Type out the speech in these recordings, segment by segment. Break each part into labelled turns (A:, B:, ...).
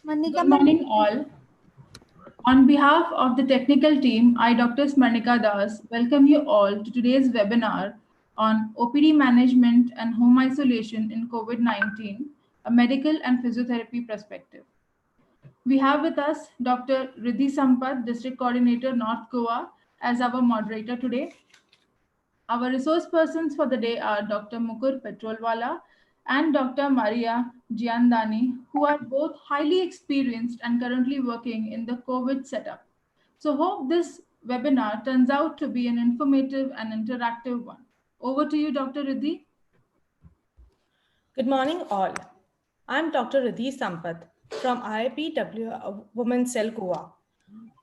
A: Good morning, all. On behalf of the technical team, I, Dr. Smarnika Das, welcome you all to today's webinar on OPD management and home isolation in COVID-19, a medical and physiotherapy perspective. We have with us Dr. Riddhi Sampath, District Coordinator, North Goa, as our moderator today. Our resource persons for the day are Dr. Mukur Petrolwala and Dr. Maria Giandani, who are both highly experienced and currently working in the COVID setup. So hope this webinar turns out to be an informative and interactive one. Over to you, Dr. Riddhi.
B: Good morning, all. I'm Dr. Riddhi Sampath from IIPW Women's Cell Goa.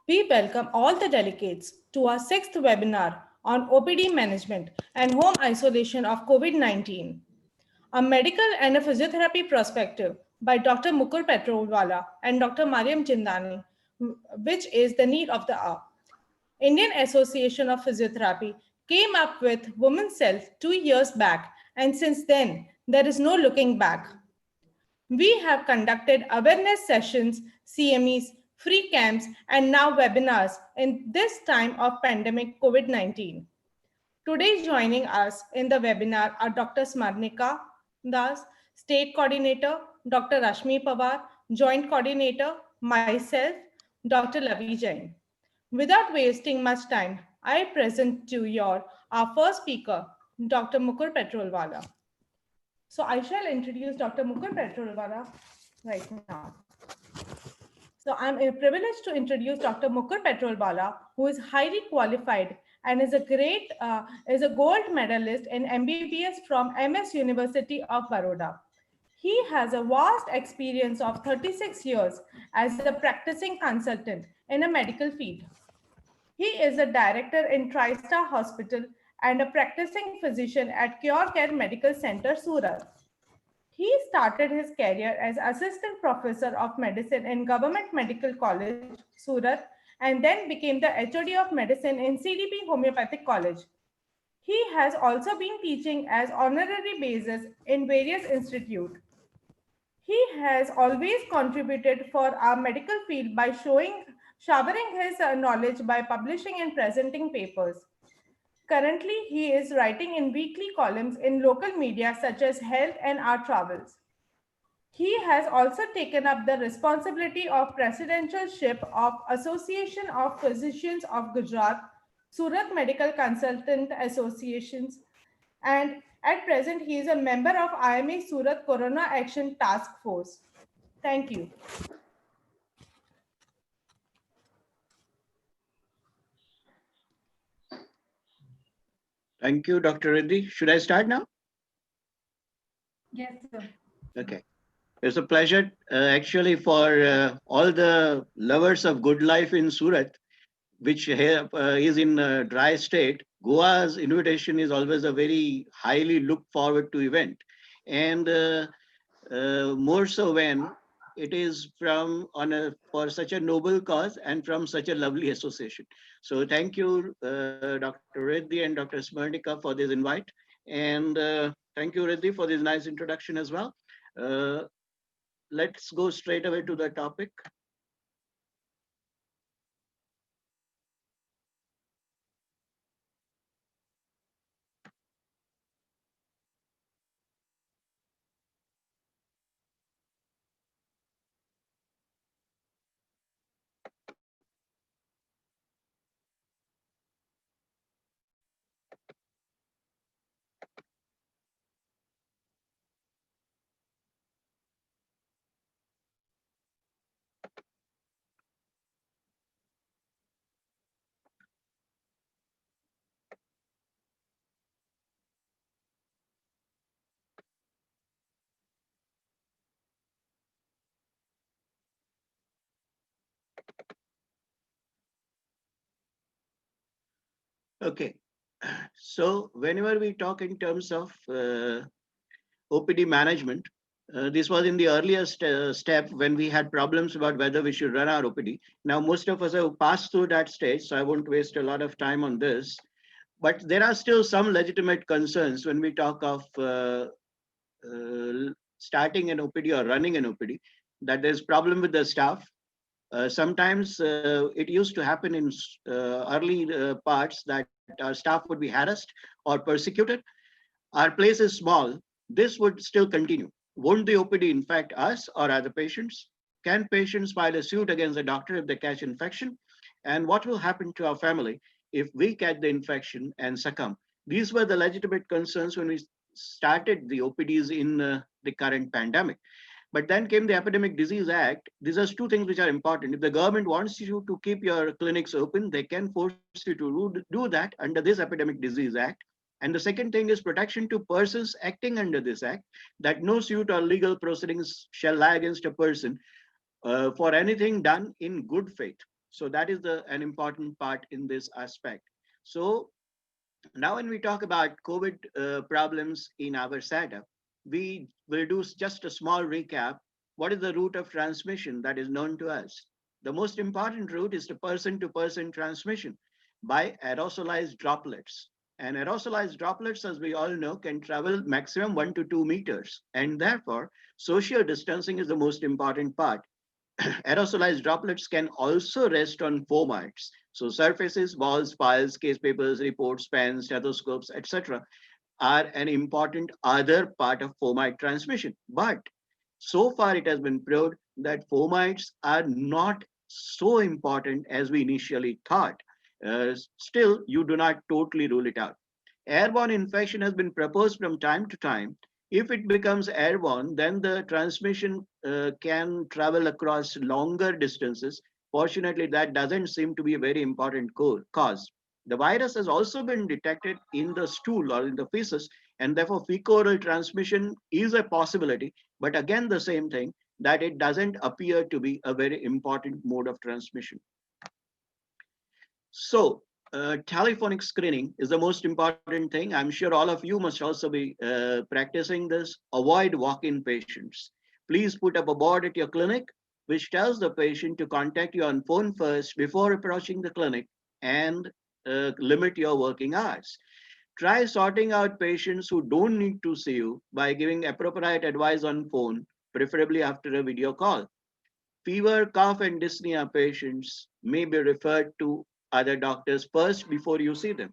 B: We welcome all the delegates to our 6th webinar on OPD management and home isolation of COVID-19, a medical and a physiotherapy perspective by Dr. Mukur Petrolwala and Dr. Mariam Jindani, which is the need of the hour. Indian Association of Physiotherapy came up with Women's Health 2 years back, and since then, there is no looking back. We have conducted awareness sessions, CMEs, free camps, and now webinars in this time of pandemic COVID-19. Today joining us in the webinar are Dr. Smarnika Das, State Coordinator, Dr. Rashmi Pawar, Joint Coordinator, myself, Dr. Lavi Jain. Without wasting much time, I present to you our first speaker, Dr. Mukur Petrolwala. So I shall introduce Dr. Mukur Petrolwala right now. So I'm privileged to introduce Dr. Mukur Petrolwala, who is highly qualified and is a gold medalist in MBBS from MS University of Baroda. He has a vast experience of 36 years as a practicing consultant in a medical field. He is a director in TriStar Hospital and a practicing physician at Cure Care Medical Center, Surat. He started his career as assistant professor of medicine in Government Medical College, Surat, and then became the HOD of medicine in CDP Homeopathic College. He has also been teaching as honorary basis in various institutes. He has always contributed for our medical field by showering his knowledge by publishing and presenting papers. Currently, he is writing in weekly columns in local media such as Health and Our Travels. He has also taken up the responsibility of presidentialship of Association of Physicians of Gujarat, Surat Medical Consultant Associations, and at present, he is a member of IMA Surat Corona Action Task Force. Thank you.
C: Thank you, Dr. Reddy. Should I start now?
A: Yes, sir.
C: Okay. It's a pleasure actually for all the lovers of good life in Surat, which is in a dry state. Goa's invitation is always a very highly looked forward to event. And more so when it is for such a noble cause and from such a lovely association. So thank you, Dr. Reddy and Dr. Smarnika for this invite. And thank you, Reddy, for this nice introduction as well. Let's go straight away to the topic. Okay, so whenever we talk in terms of OPD management, this was in the earliest step when we had problems about whether we should run our OPD. Now, most of us have passed through that stage, so I won't waste a lot of time on this. But there are still some legitimate concerns when we talk of starting an OPD or running an OPD. that there's problem with the staff. Sometimes it used to happen in early parts that our staff would be harassed or persecuted. Our place is small. This would still continue. Won't the OPD infect us or other patients? Can patients file a suit against the doctor if they catch infection? And what will happen to our family if we catch the infection and succumb? These were the legitimate concerns when we started the OPDs in the current pandemic. But then came the Epidemic Disease Act. These are two things which are important. If the government wants you to keep your clinics open, they can force you to do that under this Epidemic Disease Act. And the second thing is protection to persons acting under this act, that no suit or legal proceedings shall lie against a person for anything done in good faith. So that is an important part in this aspect. So now when we talk about COVID problems in our setup, we will do just a small recap. What is the route of transmission that is known to us? The most important route is the person-to-person transmission by aerosolized droplets. And aerosolized droplets, as we all know, can travel maximum 1 to 2 meters. And therefore, social distancing is the most important part. Aerosolized droplets can also rest on fomites. So surfaces, walls, files, case papers, reports, pens, stethoscopes, etc. are an important other part of fomite transmission. But so far it has been proved that fomites are not so important as we initially thought. Still, you do not totally rule it out. Airborne infection has been proposed from time to time. If it becomes airborne, then the transmission can travel across longer distances. Fortunately, that doesn't seem to be a very important cause. The virus has also been detected in the stool or in the feces, and therefore fecal-oral transmission is a possibility. But again, the same thing, that it doesn't appear to be a very important mode of transmission. So telephonic screening is the most important thing. I'm sure all of you must also be practicing this. Avoid walk-in patients. Please put up a board at your clinic which tells the patient to contact you on phone first before approaching the clinic, and limit your working hours. Try sorting out patients who don't need to see you by giving appropriate advice on phone, preferably after a video call. Fever, cough, and dyspnea patients may be referred to other doctors first before you see them.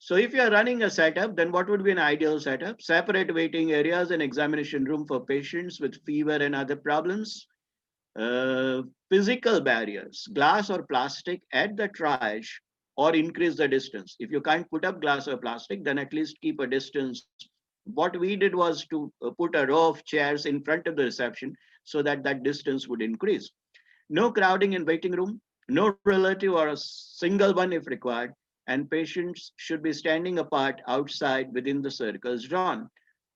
C: So if you are running a setup, then what would be an ideal setup? Separate waiting areas and examination room for patients with fever and other problems. Physical barriers, glass or plastic at the triage, or increase the distance. If you can't put up glass or plastic, then at least keep a distance. What we did was to put a row of chairs in front of the reception so that that distance would increase. No crowding in waiting room, no relative or a single one if required, and patients should be standing apart outside within the circles drawn.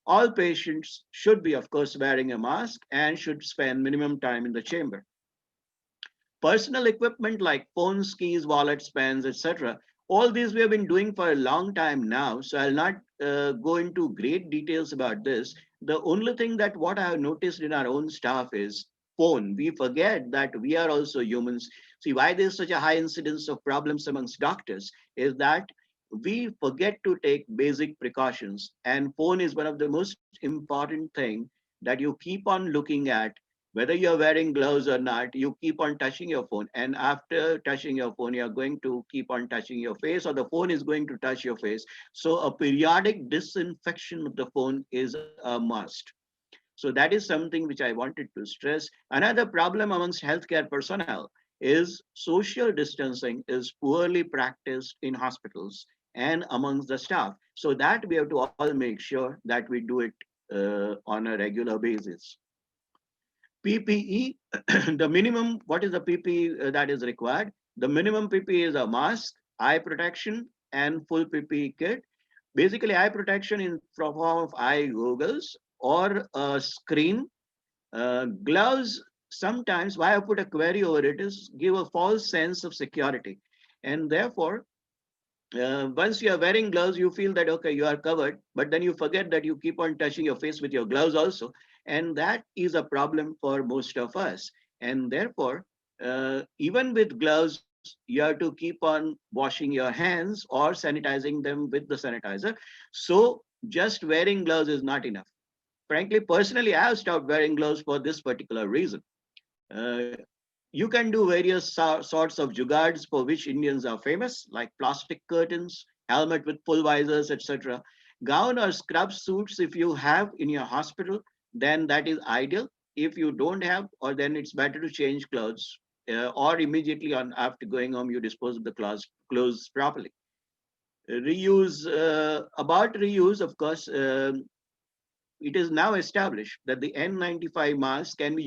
C: All patients should be, of course, wearing a mask and should spend minimum time in the chamber. Personal equipment like phones, keys, wallets, pens, etc. All these we have been doing for a long time now, so I'll not go into great details about this. The only thing that what I have noticed in our own staff is phone. We forget that we are also humans. See, why there's such a high incidence of problems amongst doctors is that we forget to take basic precautions, and phone is one of the most important thing that you keep on looking at. Whether you're wearing gloves or not, you keep on touching your phone, and after touching your phone you're going to keep on touching your face, or the phone is going to touch your face. So a periodic disinfection of the phone is a must. So that is something which I wanted to stress. Another problem amongst healthcare personnel is social distancing is poorly practiced in hospitals and amongst the staff. So that we have to all make sure that we do it on a regular basis. PPE, the minimum, what is the PPE that is required? The minimum PPE is a mask, eye protection, and full PPE kit. Basically, eye protection in form of eye goggles or a screen. Gloves, sometimes, why I put a query over it is give a false sense of security. And therefore, once you are wearing gloves, you feel that, okay, you are covered, but then you forget that you keep on touching your face with your gloves also. And that is a problem for most of us. And therefore, even with gloves, you have to keep on washing your hands or sanitizing them with the sanitizer. So just wearing gloves is not enough. frankly, personally, I have stopped wearing gloves for this particular reason. Uh, you can do various sorts of jugards for which Indians are famous, like plastic curtains, helmet with full visors, etc. Gown or scrub suits, if you have in your hospital, then that is ideal. If you don't have, or then it's better to change clothes, or immediately on after going home, you dispose of the clothes properly. Reuse, about reuse, of course, it is now established that the N95 mask can be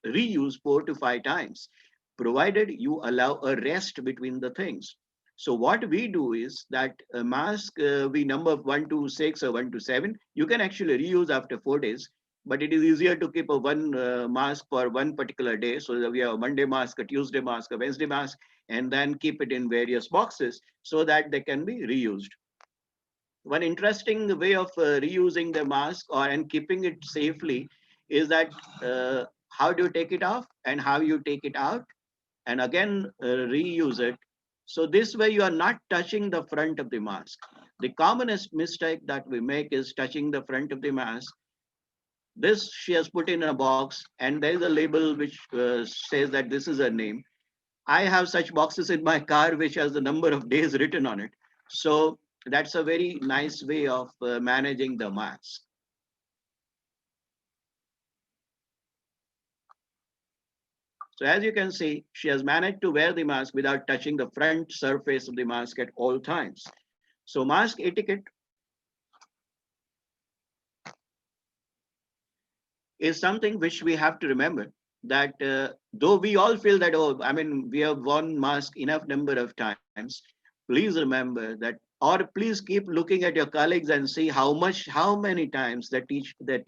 C: reused 4 to 5 times, provided you allow a rest between the things. So what we do is that a mask, we number 1 to 6 or 1 to 7, you can actually reuse after 4 days, but it is easier to keep a one mask for one particular day. So that we have a Monday mask, a Tuesday mask, a Wednesday mask, and then keep it in various boxes so that they can be reused. One interesting way of reusing the mask or and keeping it safely is that how do you take it off and how you take it out and again reuse it. So this way you are not touching the front of the mask. The commonest mistake that we make is touching the front of the mask. This she has put in a box and there is a label which says that this is her name. I have such boxes in my car which has the number of days written on it. So that's a very nice way of managing the mask. So as you can see, she has managed to wear the mask without touching the front surface of the mask at all times. So mask etiquette is something which we have to remember that though we all feel that, oh, I mean, we have worn mask enough number of times, please remember that, or please keep looking at your colleagues and see how many times they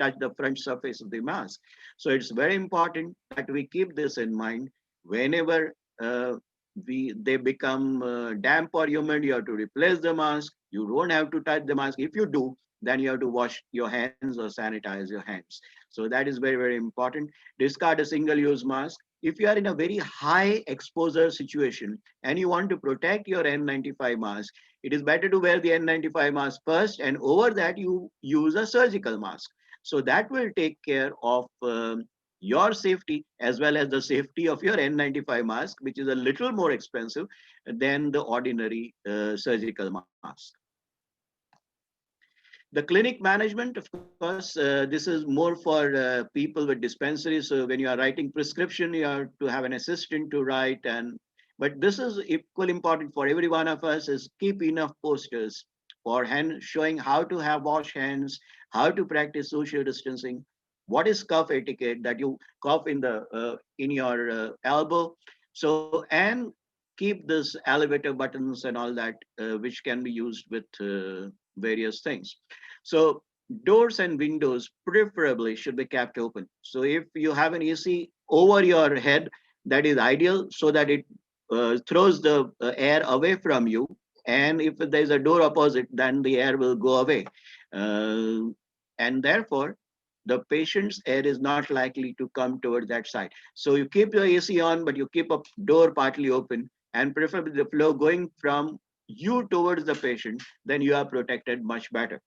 C: touch the front surface of the mask. So it's very important that we keep this in mind whenever they become damp or humid, you have to replace the mask. You don't have to touch the mask. If you do, then you have to wash your hands or sanitize your hands. So that is very, very important. Discard a single-use mask. If you are in a very high exposure situation and you want to protect your N95 mask, it is better to wear the N95 mask first, and over that you use a surgical mask. So that will take care of your safety as well as the safety of your N95 mask, which is a little more expensive than the ordinary surgical mask. The clinic management, of course, this is more for people with dispensaries. So when you are writing prescription, you have to have an assistant to write. But this is equally important for every one of us is keep enough posters for hand showing how to have wash hands, how to practice social distancing, what is cough etiquette that you cough in your elbow. So and keep this elevator buttons and all that, which can be used with various things. So doors and windows preferably should be kept open. So if you have an AC over your head, that is ideal so that it throws the air away from you. And if there's a door opposite, then the air will go away. Uh, and therefore, the patient's air is not likely to come toward that side. So you keep your AC on, but you keep a door partly open and preferably the flow going from you towards the patient, then you are protected much better.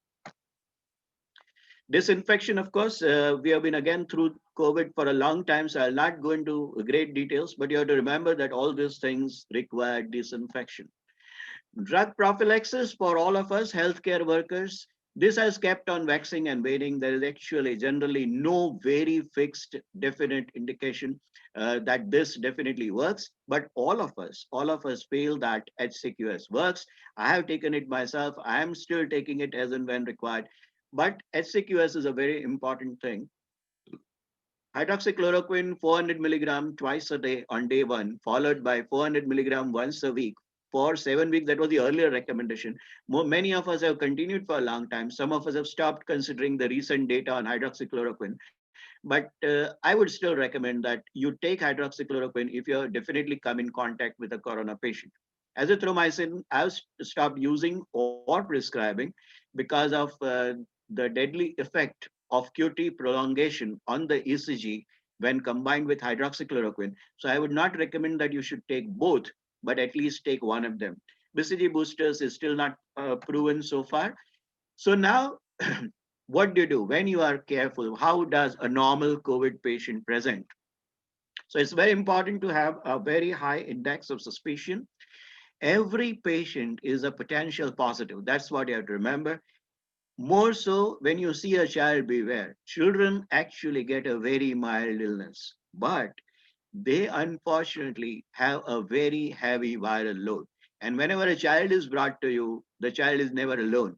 C: Disinfection, of course, we have been again through COVID for a long time, so I'll not go into great details, but you have to remember that all these things require disinfection. Drug prophylaxis for all of us healthcare workers. This has kept on waxing and waning. There is actually generally no very fixed, definite indication that this definitely works. But all of us feel that HCQS works. I have taken it myself. I am still taking it as and when required. But HCQS is a very important thing. Hydroxychloroquine 400 milligram twice a day on day one, followed by 400 milligram once a week for 7 weeks. That was the earlier recommendation. Many of us have continued for a long time. Some of us have stopped considering the recent data on hydroxychloroquine. But I would still recommend that you take hydroxychloroquine if you definitely come in contact with a corona patient. Azithromycin, I've stopped using or prescribing because of the deadly effect of QT prolongation on the ECG when combined with hydroxychloroquine. So I would not recommend that you should take both, but at least take one of them. BCG boosters is still not proven so far. So now What do you do when you are careful? How does a normal COVID patient present? So it's very important to have a very high index of suspicion. Every patient is a potential positive. That's what you have to remember. More so when you see a child, beware. Children actually get a very mild illness, but they unfortunately have a very heavy viral load. And whenever a child is brought to you, the child is never alone.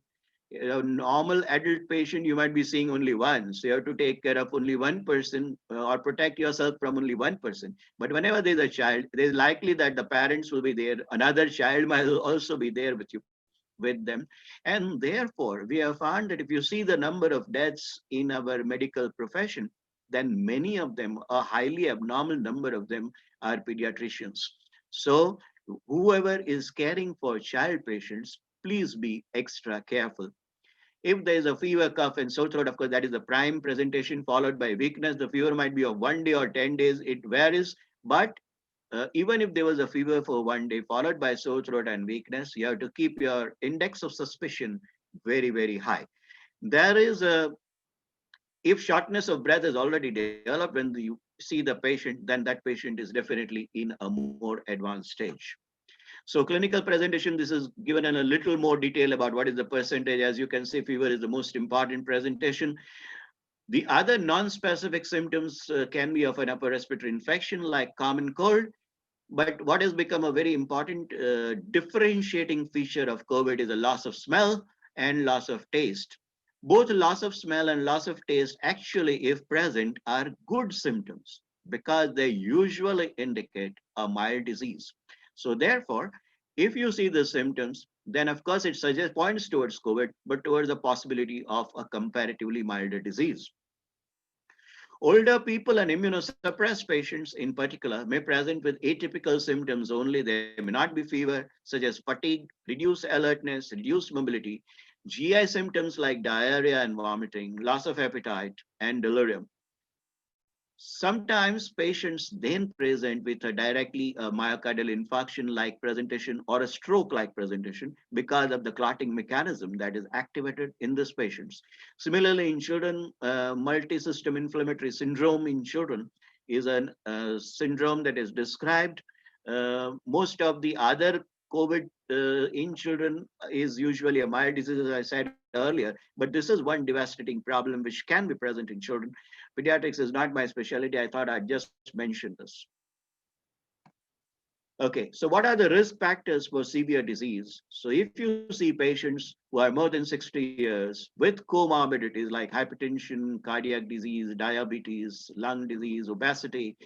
C: A normal adult patient you might be seeing only one, so you have to take care of only one person, or protect yourself from only one person. But whenever there's a child, there's likely that the parents will be there, another child might also be there with them. And therefore we have found that if you see the number of deaths in our medical profession, then many of them, a highly abnormal number of them, are pediatricians. So whoever is caring for child patients, please be extra careful. If there is a fever, cough, and sore throat, of course, that is the prime presentation, followed by weakness. The fever might be of 1 day or 10 days, it varies. But even if there was a fever for 1 day, followed by sore throat and weakness, you have to keep your index of suspicion very, very high. There is a, if shortness of breath is already developed when you see the patient, then that patient is definitely in a more advanced stage. So clinical presentation, this is given in a little more detail about what is the percentage. As you can see, fever is the most important presentation. The other non-specific symptoms can be of an upper respiratory infection like common cold. But what has become a very important differentiating feature of COVID is the loss of smell and loss of taste. Both loss of smell and loss of taste, actually, if present, are good symptoms because they usually indicate a mild disease. So therefore, if you see the symptoms, then of course it suggests points towards COVID, but towards the possibility of a comparatively milder disease. Older people and immunosuppressed patients in particular may present with atypical symptoms only. There may not be fever, such as fatigue, reduced alertness, reduced mobility, GI symptoms like diarrhea and vomiting, loss of appetite, and delirium. Sometimes patients then present with a directly a myocardial infarction like presentation or a stroke like presentation because of the clotting mechanism that is activated in these patients. Similarly, in children, multi-system inflammatory syndrome in children is a syndrome that is described. Most of the other COVID in children is usually a mild disease, as I said earlier, but this is one devastating problem which can be present in children. Pediatrics is not my specialty. I thought I'd just mention this. Okay, so what are the risk factors for severe disease? So if you see patients who are more than 60 years with comorbidities like hypertension, cardiac disease, diabetes, lung disease, obesity,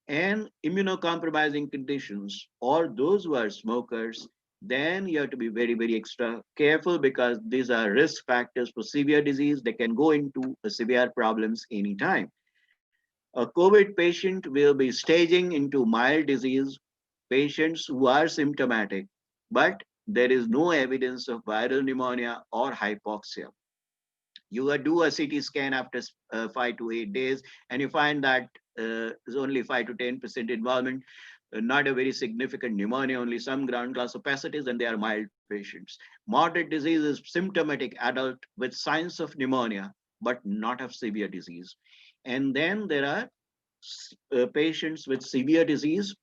C: and immunocompromising conditions, or those who are smokers, then you have to be very, very extra careful because these are risk factors for severe disease. They can go into severe problems anytime. A COVID patient will be staging into mild disease, patients who are symptomatic, but there is no evidence of viral pneumonia or hypoxia. You do a CT scan after 5 to 8 days, and you find that there's only 5 to 10% involvement, not a very significant pneumonia, only some ground glass opacities, and they are mild patients. Moderate disease is symptomatic adult with signs of pneumonia, but not of severe disease. And then there are patients with severe disease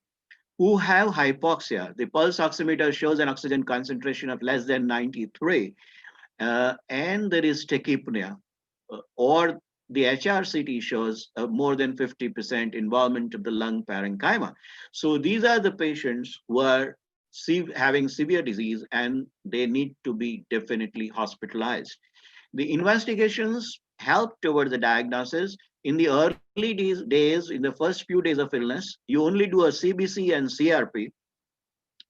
C: who have hypoxia. The pulse oximeter shows an oxygen concentration of less than 93, and there is tachypnea, or the HRCT shows more than 50% involvement of the lung parenchyma. So these are the patients who are having severe disease and they need to be definitely hospitalized. The investigations help toward the diagnosis. In the early days, in the first few days of illness, you only do a CBC and CRP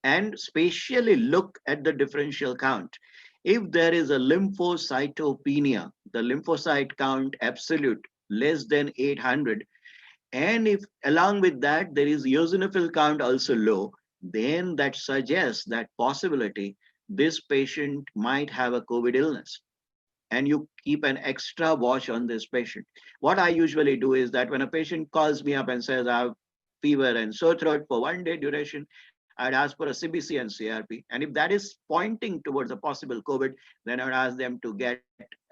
C: and spatially look at the differential count. If there is a lymphocytopenia, the lymphocyte count absolute less than 800, and if along with that there is eosinophil count also low, then that suggests that possibility this patient might have a COVID illness. And you keep an extra watch on this patient. What I usually do is that when a patient calls me up and says I have fever and sore throat for 1 day duration, I'd ask for a CBC and CRP. And if that is pointing towards a possible COVID, then I would ask them to get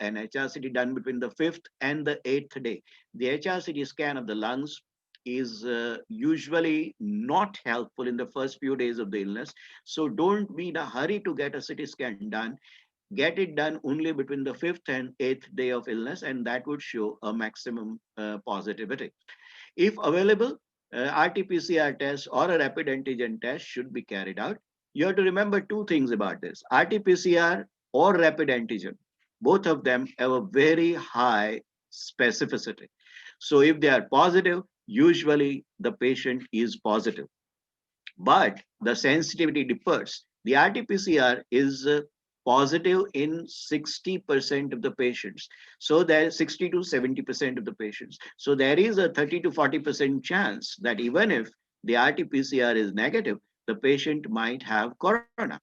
C: an HRCT done between the 5th and the 8th day. The HRCT scan of the lungs is usually not helpful in the first few days of the illness. So don't be in a hurry to get a CT scan done. Get it done only between the 5th and 8th day of illness, and that would show a maximum positivity. If available, RT-PCR test or a rapid antigen test should be carried out. You have to remember two things about this. RT-PCR or rapid antigen, both of them have a very high specificity. So if they are positive, usually the patient is positive. But the sensitivity differs. The RT-PCR is positive in 60% of the patients. So there is 60 to 70% of the patients. So there is a 30 to 40% chance that even if the RT-PCR is negative, the patient might have corona.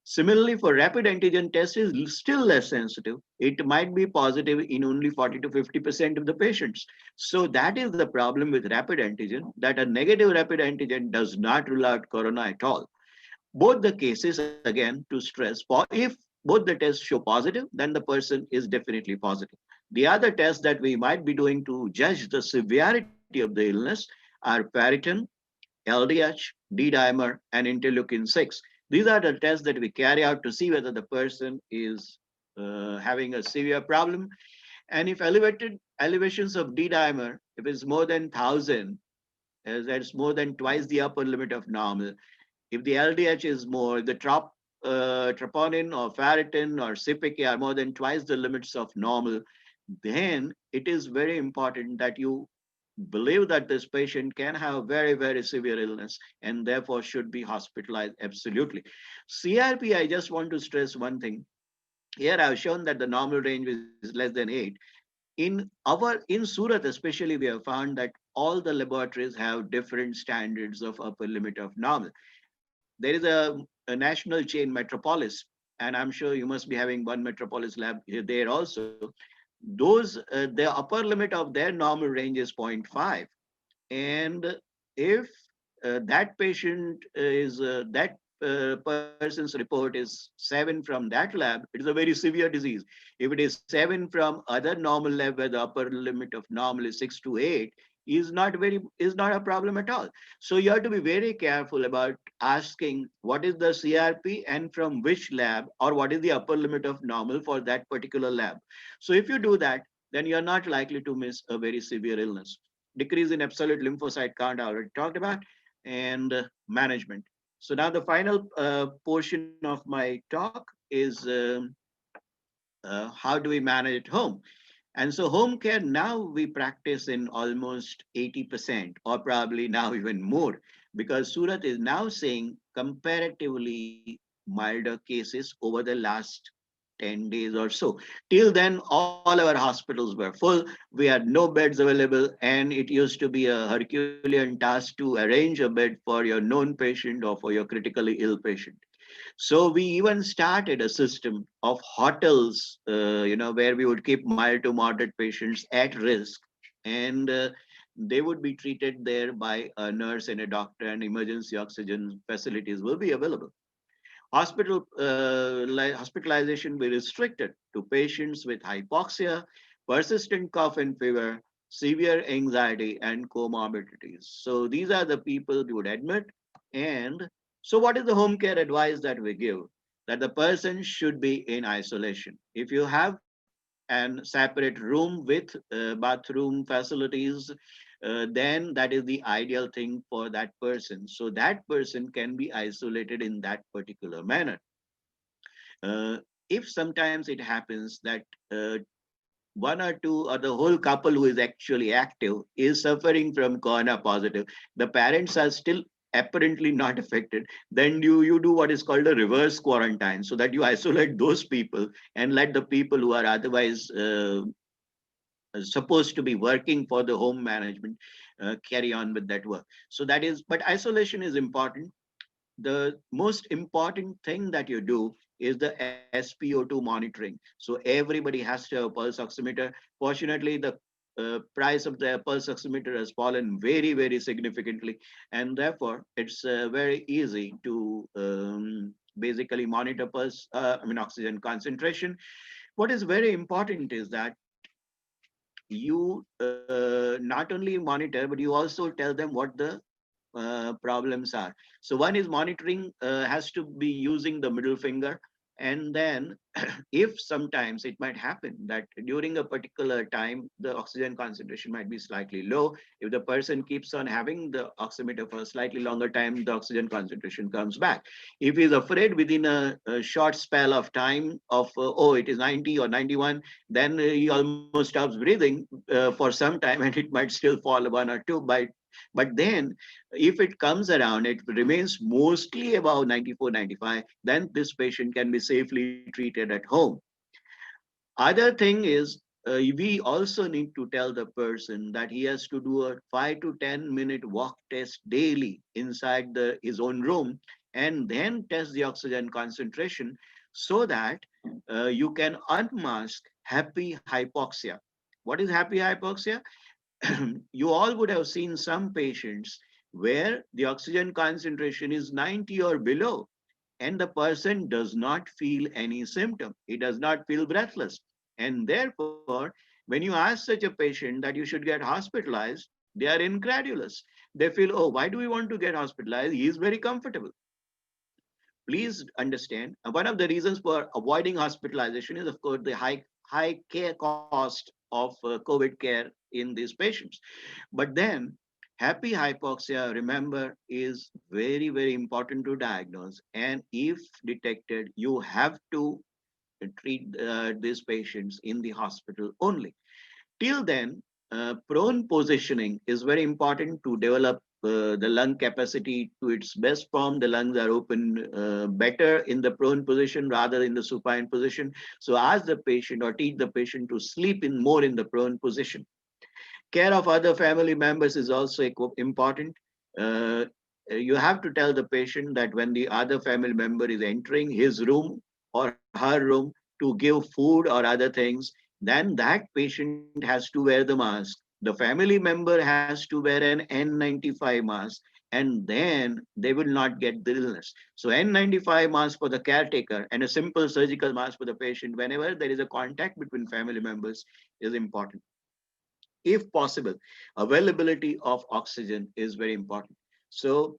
C: Similarly, for rapid antigen test is still less sensitive. It might be positive in only 40 to 50% of the patients. So that is the problem with rapid antigen, that a negative rapid antigen does not rule out corona at all. Both the cases, again, to stress, if both the tests show positive, then the person is definitely positive. The other tests that we might be doing to judge the severity of the illness are ferritin, LDH, D-dimer, and interleukin 6. These are the tests that we carry out to see whether the person is having a severe problem. And if elevations of D-dimer, if it's more than 1,000, that's more than twice the upper limit of normal. If the LDH is more, the troponin or ferritin or CPK are more than twice the limits of normal, then it is very important that you believe that this patient can have very, very severe illness and therefore should be hospitalized absolutely. CRP, I just want to stress one thing. Here I've shown that the normal range is less than 8. In Surat especially, we have found that all the laboratories have different standards of upper limit of normal. There is a national chain, Metropolis, and I'm sure you must be having one Metropolis lab here, there also. Those the upper limit of their normal range is 0.5, and if that patient is person's report is 7 from that lab, it is a very severe disease. If it is 7 from other normal lab where the upper limit of normal is 6 to 8, is not a problem at all. So you have to be very careful about asking what is the CRP and from which lab, or what is the upper limit of normal for that particular lab. So if you do that, then you're not likely to miss a very severe illness. Decrease in absolute lymphocyte count I already talked about, and management. So now the final portion of my talk is how do we manage at home? And so home care now we practice in almost 80%, or probably now even more, because Surat is now seeing comparatively milder cases over the last 10 days or so. Till then, all our hospitals were full. We had no beds available, and it used to be a Herculean task to arrange a bed for your known patient or for your critically ill patient. So we even started a system of hotels, where we would keep mild to moderate patients at risk, and they would be treated there by a nurse and a doctor, and emergency oxygen facilities will be available. Hospitalization will be restricted to patients with hypoxia, persistent cough and fever, severe anxiety, and comorbidities. So these are the people we would admit. And so what is the home care advice that we give? That the person should be in isolation. If you have an separate room with bathroom facilities, then that is the ideal thing for that person. So that person can be isolated in that particular manner. If sometimes it happens that one or two or the whole couple who is actually active is suffering from corona positive, the parents are still apparently not affected, then you do what is called a reverse quarantine, so that you isolate those people and let the people who are otherwise supposed to be working for the home management carry on with that work. So that is, but isolation is important. The most important thing that you do is the SpO2 monitoring. So everybody has to have a pulse oximeter. Fortunately, the price of the pulse oximeter has fallen very, very significantly. And therefore, it's very easy to basically monitor oxygen concentration. What is very important is that you not only monitor, but you also tell them what the problems are. So one is monitoring has to be using the middle finger. And then if sometimes it might happen that during a particular time, the oxygen concentration might be slightly low. If the person keeps on having the oximeter for a slightly longer time, the oxygen concentration comes back. If he's afraid within a short spell of time of, oh, it is 90 or 91, then he almost stops breathing for some time and it might still fall one or two. But then if it comes around, it remains mostly above 94, 95, then this patient can be safely treated at home. Other thing is, we also need to tell the person that he has to do a 5 to 10 minute walk test daily inside his own room and then test the oxygen concentration so that you can unmask happy hypoxia. What is happy hypoxia? You all would have seen some patients where the oxygen concentration is 90 or below, and the person does not feel any symptom. He does not feel breathless. And therefore, when you ask such a patient that you should get hospitalized, they are incredulous. They feel, oh, why do we want to get hospitalized? He is very comfortable. Please understand, one of the reasons for avoiding hospitalization is, of course, the high care cost of COVID care in these patients. But then, happy hypoxia, remember, is very, very important to diagnose. And if detected, you have to treat these patients in the hospital only. Till then, prone positioning is very important to develop the lung capacity to its best form. The lungs are open better in the prone position rather in the supine position. So ask the patient or teach the patient to sleep in more in the prone position. Care of other family members is also important. Uh, you have to tell the patient that when the other family member is entering his room or her room to give food or other things, then that patient has to wear the mask. The family member has to wear an N95 mask, and then they will not get the illness. So N95 mask for the caretaker and a simple surgical mask for the patient whenever there is a contact between family members is important. If possible, availability of oxygen is very important. So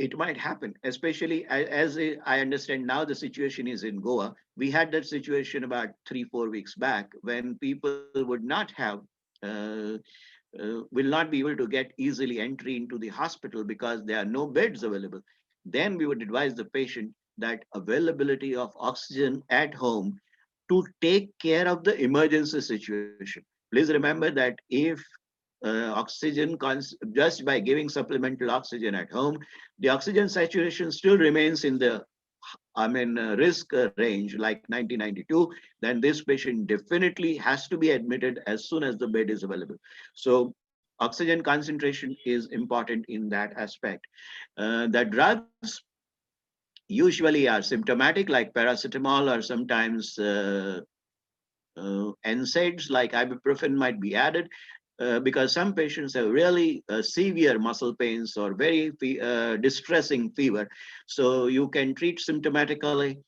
C: it might happen, especially as I understand now the situation is in Goa. We had that situation about 3 4 weeks back when people would not have uh, will not be able to get easily entry into the hospital because there are no beds available. Then we would advise the patient that availability of oxygen at home to take care of the emergency situation. Please remember that if just by giving supplemental oxygen at home, the oxygen saturation still remains in the risk range like 1992, then this patient definitely has to be admitted as soon as the bed is available. So oxygen concentration is important in that aspect. The drugs usually are symptomatic like paracetamol or sometimes NSAIDs like ibuprofen might be added because some patients have really severe muscle pains or very distressing fever. So you can treat symptomatically.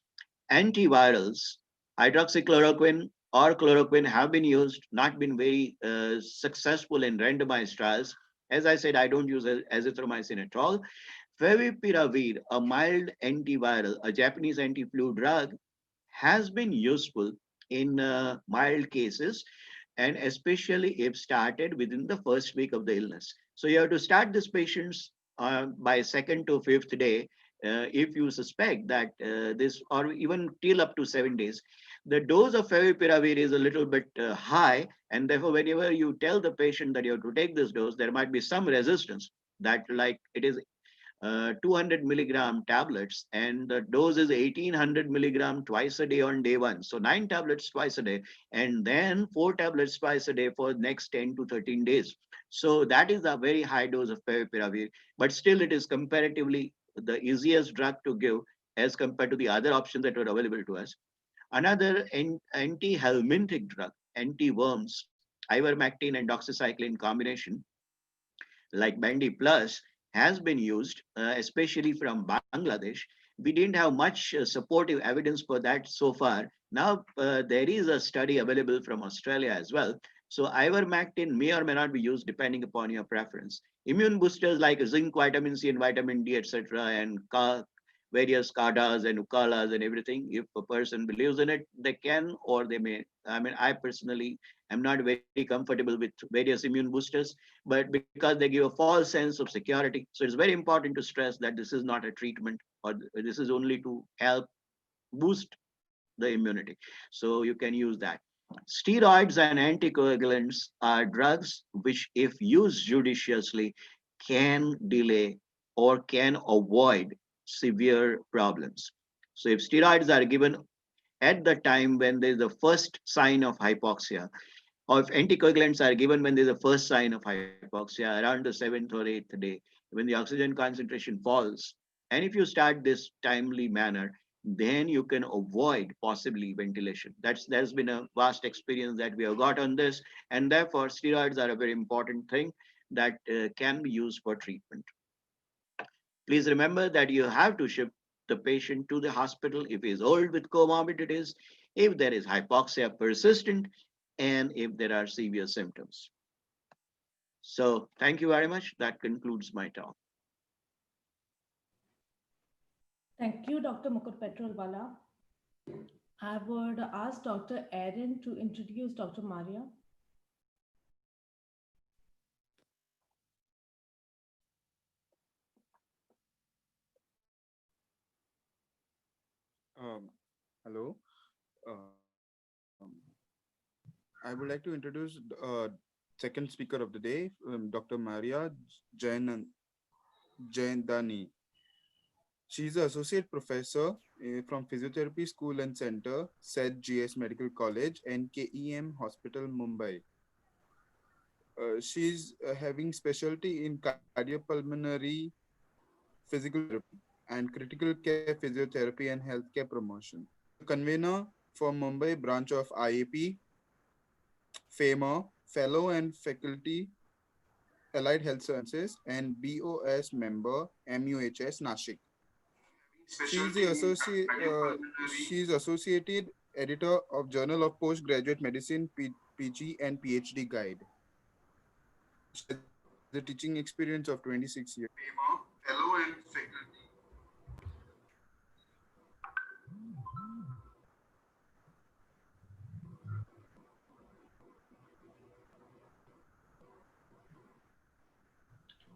C: Antivirals, hydroxychloroquine or chloroquine have been used, not been very successful in randomized trials. As I said, I don't use azithromycin at all. Favipiravir, a mild antiviral, a Japanese anti-flu drug, has been useful in mild cases and especially if started within the first week of the illness. So you have to start these patients by second to fifth day if you suspect that this, or even till up to 7 days. The dose of favipiravir is a little bit high, and therefore whenever you tell the patient that you have to take this dose, there might be some resistance that like it is 200 milligram tablets and the dose is 1800 milligram twice a day on day one. So 9 tablets twice a day and then 4 tablets twice a day for next 10 to 13 days. So that is a very high dose of favipiravir, but still it is comparatively the easiest drug to give as compared to the other options that were available to us. Another anti-helminthic drug, anti-worms, ivermectin and doxycycline combination like Bandy Plus has been used, especially from Bangladesh. We didn't have much supportive evidence for that so far. Now there is a study available from Australia as well. So ivermectin may or may not be used depending upon your preference. Immune boosters like zinc, vitamin C, and vitamin D, etc., and various kadas and ukalas and everything. If a person believes in it, they can or they may. I mean, I personally am not very comfortable with various immune boosters, but because they give a false sense of security. So it's very important to stress that this is not a treatment or this is only to help boost the immunity. So you can use that. Steroids and anticoagulants are drugs which, if used judiciously, can delay or can avoid severe problems. So if steroids are given at the time when there is the first sign of hypoxia, or if anticoagulants are given when there's a first sign of hypoxia around the 7th or 8th day, when the oxygen concentration falls, and if you start this timely manner, then you can avoid possibly ventilation. There's been a vast experience that we have got on this, and therefore steroids are a very important thing that can be used for treatment. Please remember that you have to ship the patient to the hospital if he is old with comorbidities, if there is hypoxia persistent, and if there are severe symptoms. So thank you very much. That concludes my talk.
B: Thank you, Dr. Mukur Petrolwala. I would ask Dr. Aaron to introduce Dr. Maria.
D: Hello. Um, I would like to introduce second speaker of the day, Dr. Maria Jayandani. She is an associate professor from Physiotherapy School and Center, SED GS Medical College and KEM Hospital, Mumbai. She's having specialty in cardiopulmonary physical therapy and critical care physiotherapy and healthcare promotion. Convener for Mumbai branch of IAP, FAMA, Fellow and Faculty Allied Health Sciences, and BOS member MUHS Nashik. She's the she's associated editor of Journal of Postgraduate Medicine, PG and PhD Guide. She has a teaching experience of 26 years. FAMA, Fellow and Faculty.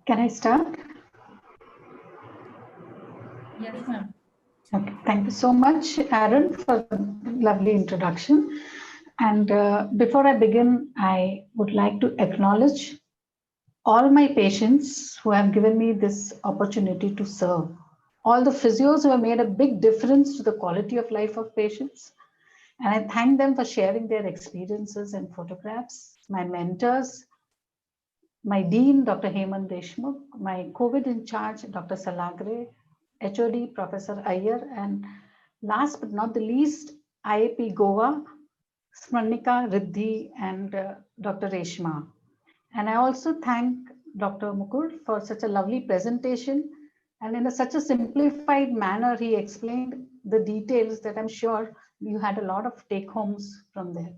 E: Can I start?
A: Yes, ma'am.
E: Okay. Thank you so much, Aaron, for the lovely introduction. And before I begin, I would like to acknowledge all my patients who have given me this opportunity to serve. All the physios who have made a big difference to the quality of life of patients. And I thank them for sharing their experiences and photographs. My mentors, my dean, Dr. Hemant Deshmukh, my COVID in charge, Dr. Salagre, HOD, Professor Iyer, and last but not the least, IAP Goa, Smarnika, Riddhi, and Dr. Reshma. And I also thank Dr. Mukur for such a lovely presentation. And in such a simplified manner, he explained the details that I'm sure you had a lot of take homes from there.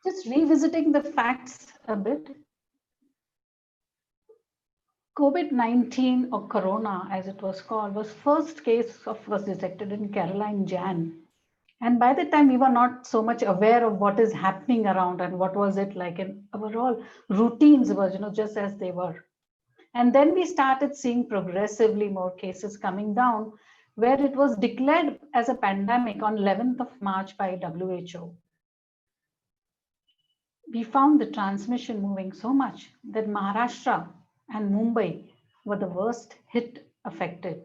E: Just revisiting the facts a bit. COVID-19 or Corona, as it was called, was first case was detected in Kerala in Jan. And by the time we were not so much aware of what is happening around and what was it like, and our all routines were, just as they were. And then we started seeing progressively more cases coming down, where it was declared as a pandemic on 11th of March by WHO. We found the transmission moving so much that Maharashtra and Mumbai were the worst hit affected.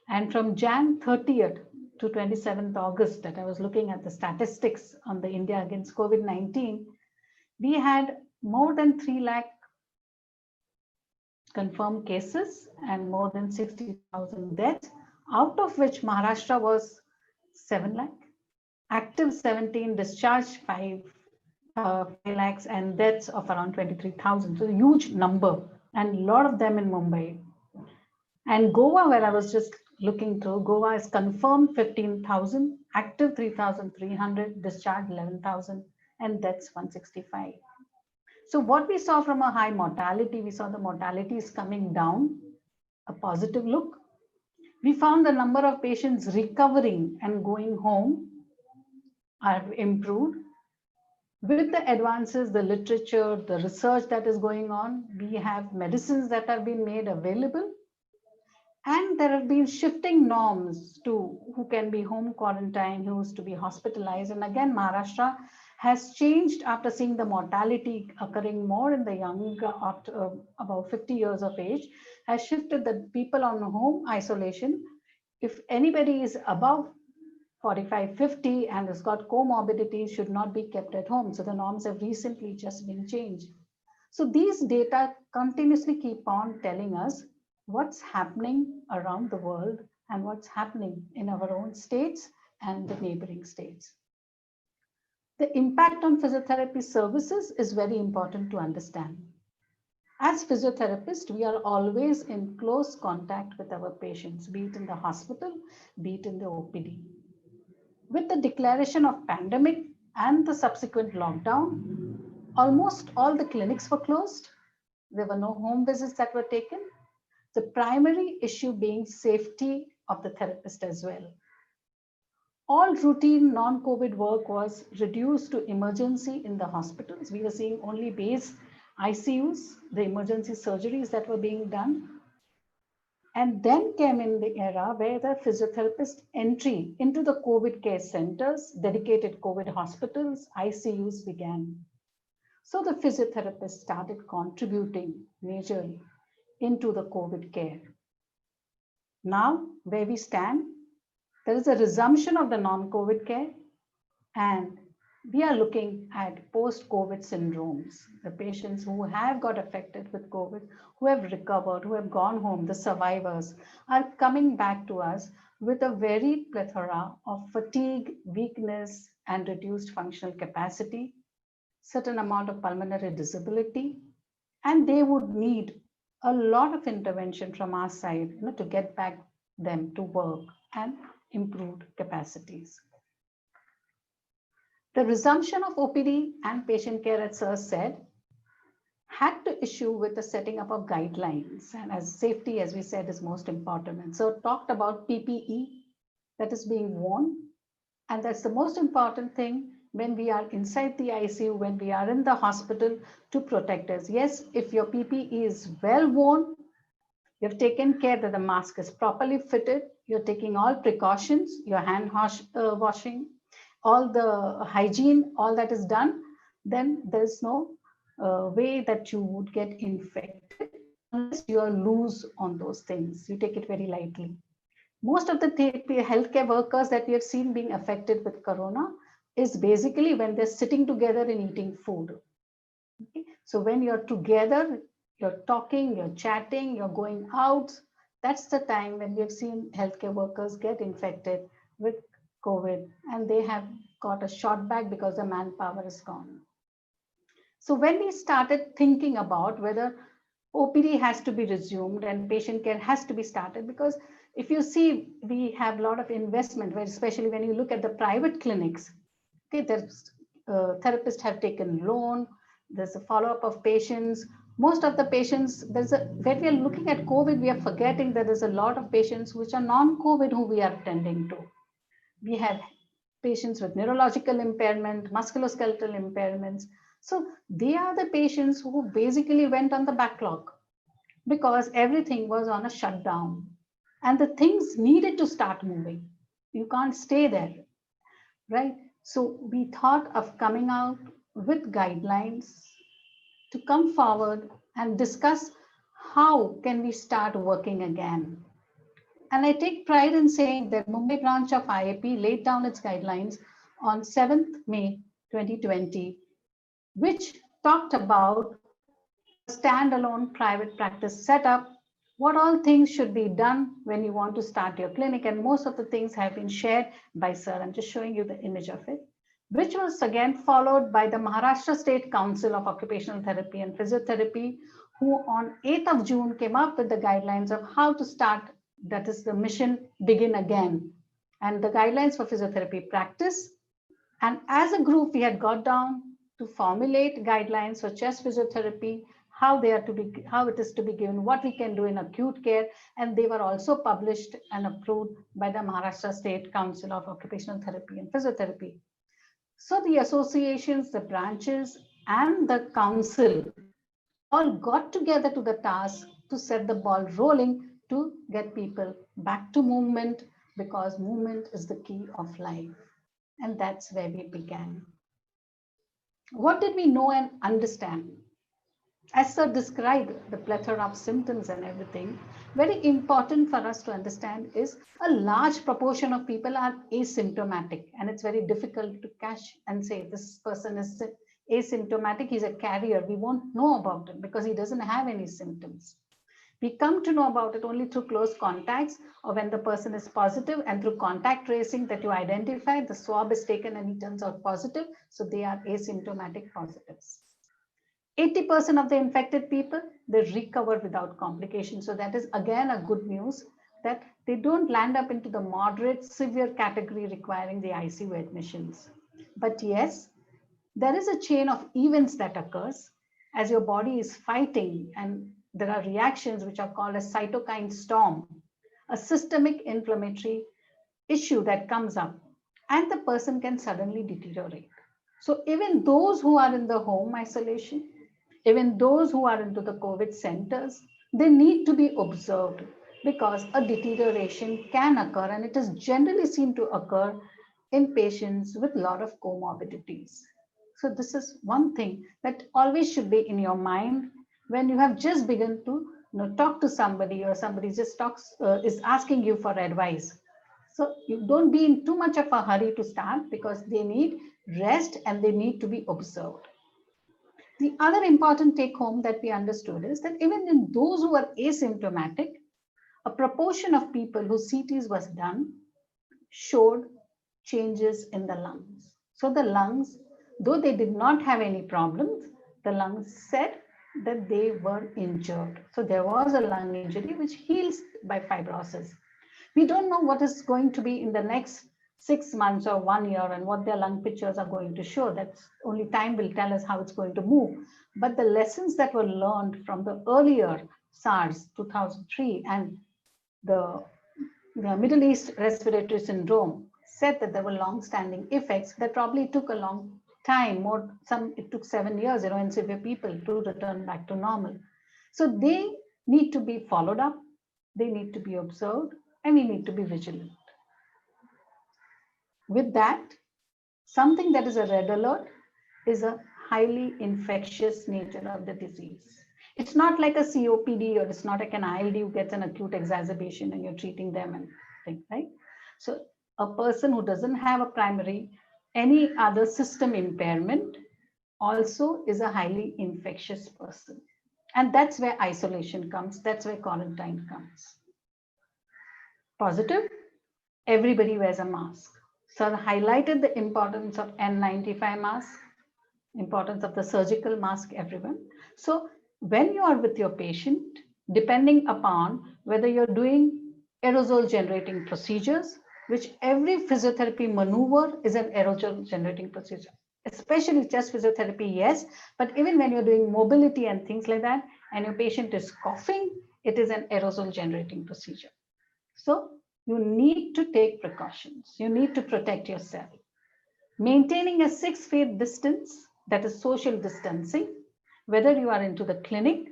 E: And from Jan 30th to 27th August, that I was looking at the statistics on the India against COVID-19, we had more than 3 lakh confirmed cases and more than 60,000 deaths, out of which Maharashtra was 7 lakh, active 17, discharged 5, 5 lakhs and deaths of around 23,000. So a huge number, and a lot of them in Mumbai. And Goa, where I was just looking through, Goa is confirmed 15,000, active 3,300, discharged 11,000, and deaths 165. So what we saw from a high mortality, we saw the mortality is coming down, a positive look. We found the number of patients recovering and going home are improved. With the advances, the literature, the research that is going on, we have medicines that are being made available. And there have been shifting norms to who can be home quarantine, who is to be hospitalized. And again, Maharashtra has changed after seeing the mortality occurring more in the young, after about 50 years of age, has shifted the people on home isolation. If anybody is above 45, 50 and has got comorbidities, should not be kept at home. So the norms have recently just been changed. So these data continuously keep on telling us what's happening around the world and what's happening in our own states and the neighboring states. The impact on physiotherapy services is very important to understand. As physiotherapists, we are always in close contact with our patients, be it in the hospital, be it in the OPD. With the declaration of pandemic and the subsequent lockdown, almost all the clinics were closed. There were no home visits that were taken. The primary issue being safety of the therapist as well. All routine non-COVID work was reduced to emergency in the hospitals. We were seeing only base ICUs, the emergency surgeries that were being done. And then came in the era where the physiotherapist entry into the COVID care centers, dedicated COVID hospitals, ICUs began. So the physiotherapists started contributing majorly into the COVID care. Now, where we stand, there is a resumption of the non-COVID care, and we are looking at post-COVID syndromes, the patients who have got affected with COVID, who have recovered, who have gone home, the survivors are coming back to us with a very plethora of fatigue, weakness, and reduced functional capacity, certain amount of pulmonary disability, and they would need a lot of intervention from our side, to get back them to work and improved capacities. The resumption of OPD and patient care, as Sir said, had to issue with the setting up of guidelines, and as safety, as we said, is most important. And so talked about PPE that is being worn, and that's the most important thing when we are inside the ICU, when we are in the hospital, to protect us. Yes, if your PPE is well worn, you've taken care that the mask is properly fitted, you're taking all precautions, your hand washing, all the hygiene, all that is done, then there's no way that you would get infected unless you are loose on those things. You take it very lightly. Most of the healthcare workers that we have seen being affected with corona is basically when they're sitting together and eating food. Okay? So when you're together, you're talking, you're chatting, you're going out, that's the time when we have seen healthcare workers get infected with COVID, and they have got a shot back because the manpower is gone. So when we started thinking about whether OPD has to be resumed and patient care has to be started, because if you see, we have a lot of investment, especially when you look at the private clinics. Okay, there's therapists have taken loan, there's a follow-up of patients. Most of the patients, when we are looking at COVID, we are forgetting that there's a lot of patients which are non-COVID who we are attending to. We have patients with neurological impairment, musculoskeletal impairments. So they are the patients who basically went on the backlog because everything was on a shutdown and the things needed to start moving. You can't stay there, right? So we thought of coming out with guidelines to come forward and discuss how can we start working again. And I take pride in saying that Mumbai branch of IAP laid down its guidelines on 7th May 2020, which talked about a standalone private practice setup, what all things should be done when you want to start your clinic. And most of the things have been shared by Sir. I'm just showing you the image of it. which was again followed by the Maharashtra State Council of Occupational Therapy and Physiotherapy, who on 8th of June came up with the guidelines of how to start, that is the mission Begin Again, and the guidelines for physiotherapy practice. And as a group, we had got down to formulate guidelines for chest physiotherapy, how it is to be given, what we can do in acute care, and they were also published and approved by the Maharashtra State Council of Occupational Therapy and Physiotherapy. So the associations, the branches, and the council all got together to the task to set the ball rolling to get people back to movement, because movement is the key of life. And that's where we began. What did we know and understand? As Sir described the plethora of symptoms and everything, very important for us to understand is a large proportion of people are asymptomatic, and it's very difficult to catch and say this person is asymptomatic, he's a carrier. We won't know about it because he doesn't have any symptoms. We come to know about it only through close contacts, or when the person is positive, and through contact tracing that you identify, the swab is taken and he turns out positive. So they are asymptomatic positives. 80% of the infected people, they recover without complications. So that is again a good news, that they don't land up into the moderate severe category requiring the ICU admissions. But yes, there is a chain of events that occurs as your body is fighting, and there are reactions which are called a cytokine storm, a systemic inflammatory issue that comes up, and the person can suddenly deteriorate. So even those who are in the home isolation, even those who are into the COVID centers, they need to be observed, because a deterioration can occur, and it is generally seen to occur in patients with a lot of comorbidities. So this is one thing that always should be in your mind when you have just begun to talk to somebody, or somebody just is asking you for advice. So you don't be in too much of a hurry to start, because they need rest and they need to be observed. The other important take home that we understood is that even in those who are asymptomatic, a proportion of people whose CTs was done showed changes in the lungs. So the lungs, though they did not have any problems, the lungs said that they were injured. So there was a lung injury which heals by fibrosis. We don't know what is going to be in the next 6 months or 1 year and what their lung pictures are going to show. That's only time will tell us how it's going to move. But the lessons that were learned from the earlier SARS 2003 and the Middle East respiratory syndrome said that there were long-standing effects that probably took a long time. It took 7 years, in severe people to return back to normal. So they need to be followed up, they need to be observed, and we need to be vigilant. With that, something that is a red alert is a highly infectious nature of the disease. It's not like a COPD, or it's not like an ILD who gets an acute exacerbation and you're treating them and things, right? So a person who doesn't have a primary, any other system impairment also is a highly infectious person. And that's where isolation comes. That's where quarantine comes. Positive, everybody wears a mask. Sir highlighted the importance of N95 mask, importance of the surgical mask, everyone. So when you are with your patient, depending upon whether you're doing aerosol generating procedures, which every physiotherapy maneuver is an aerosol generating procedure, especially chest physiotherapy, yes, but even when you're doing mobility and things like that, and your patient is coughing, it is an aerosol generating procedure. So you need to take precautions. You need to protect yourself. Maintaining a 6 feet distance, that is social distancing, whether you are into the clinic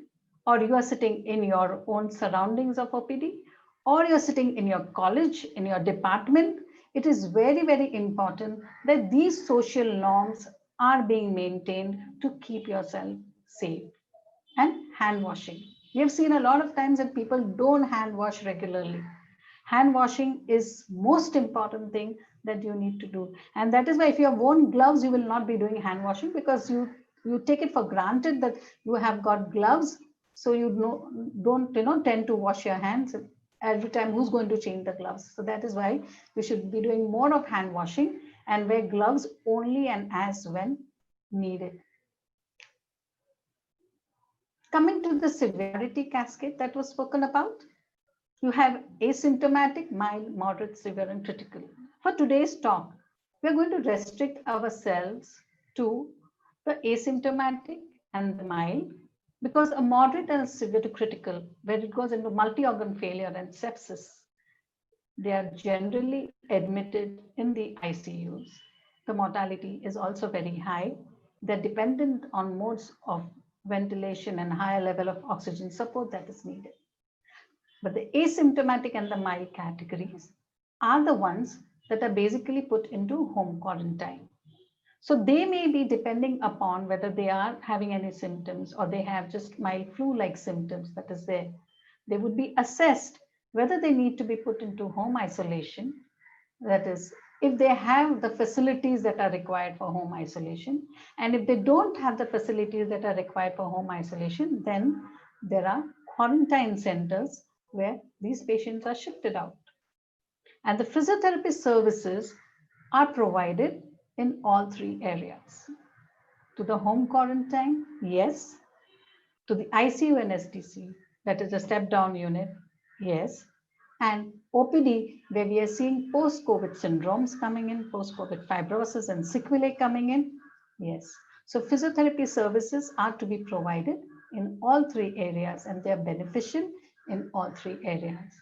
E: or you are sitting in your own surroundings of OPD, or you're sitting in your college, in your department, it is very, very important that these social norms are being maintained to keep yourself safe. And hand washing. We have seen a lot of times that people don't hand wash regularly. Hand washing is most important thing that you need to do. And that is why if you have worn gloves, you will not be doing hand washing, because you take it for granted that you have got gloves. So you don't tend to wash your hands every time. Who's going to change the gloves? So that is why we should be doing more of hand washing. and wear gloves only and as when needed. Coming to the severity cascade that was spoken about, you have asymptomatic, mild, moderate, severe, and critical. For today's talk, we're going to restrict ourselves to the asymptomatic and the mild, because a moderate and severe to critical, where it goes into multi-organ failure and sepsis, they are generally admitted in the ICUs. The mortality is also very high. They're dependent on modes of ventilation and higher level of oxygen support that is needed. But the asymptomatic and the mild categories are the ones that are basically put into home quarantine. So they may be depending upon whether they are having any symptoms or they have just mild flu-like symptoms that is there. They would be assessed whether they need to be put into home isolation. That is, if they have the facilities that are required for home isolation, and if they don't have the facilities that are required for home isolation, then there are quarantine centers where these patients are shifted out. And the physiotherapy services are provided in all three areas. To the home quarantine, yes. To the ICU and SDC, that is a step-down unit, yes. And OPD, where we are seeing post-COVID syndromes coming in, post-COVID fibrosis and sequelae coming in, yes. So physiotherapy services are to be provided in all three areas, and they are beneficial in all three areas.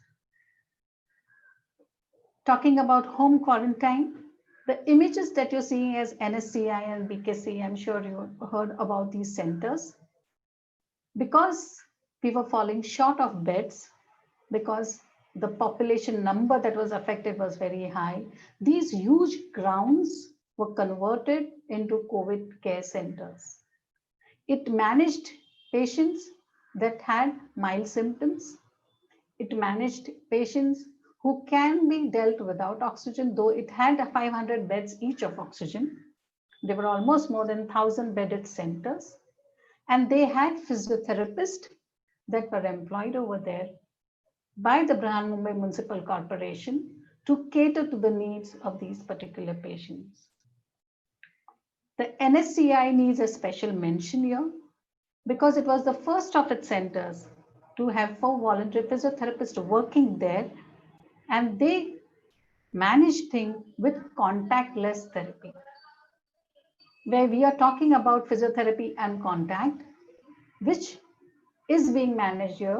E: Talking about home quarantine, the images that you're seeing as NSCI and BKC, I'm sure you heard about these centers. Because we were falling short of beds, because the population number that was affected was very high, these huge grounds were converted into COVID care centers. It managed patients that had mild symptoms. It managed patients who can be dealt without oxygen, though it had 500 beds each of oxygen. There were almost more than 1,000 bedded centers. And they had physiotherapists that were employed over there by the Mumbai Municipal Corporation to cater to the needs of these particular patients. The NSCI needs a special mention here because it was the first of its centers to have 4 voluntary physiotherapists working there, and they managed things with contactless therapy. Where we are talking about physiotherapy and contact, which is being managed here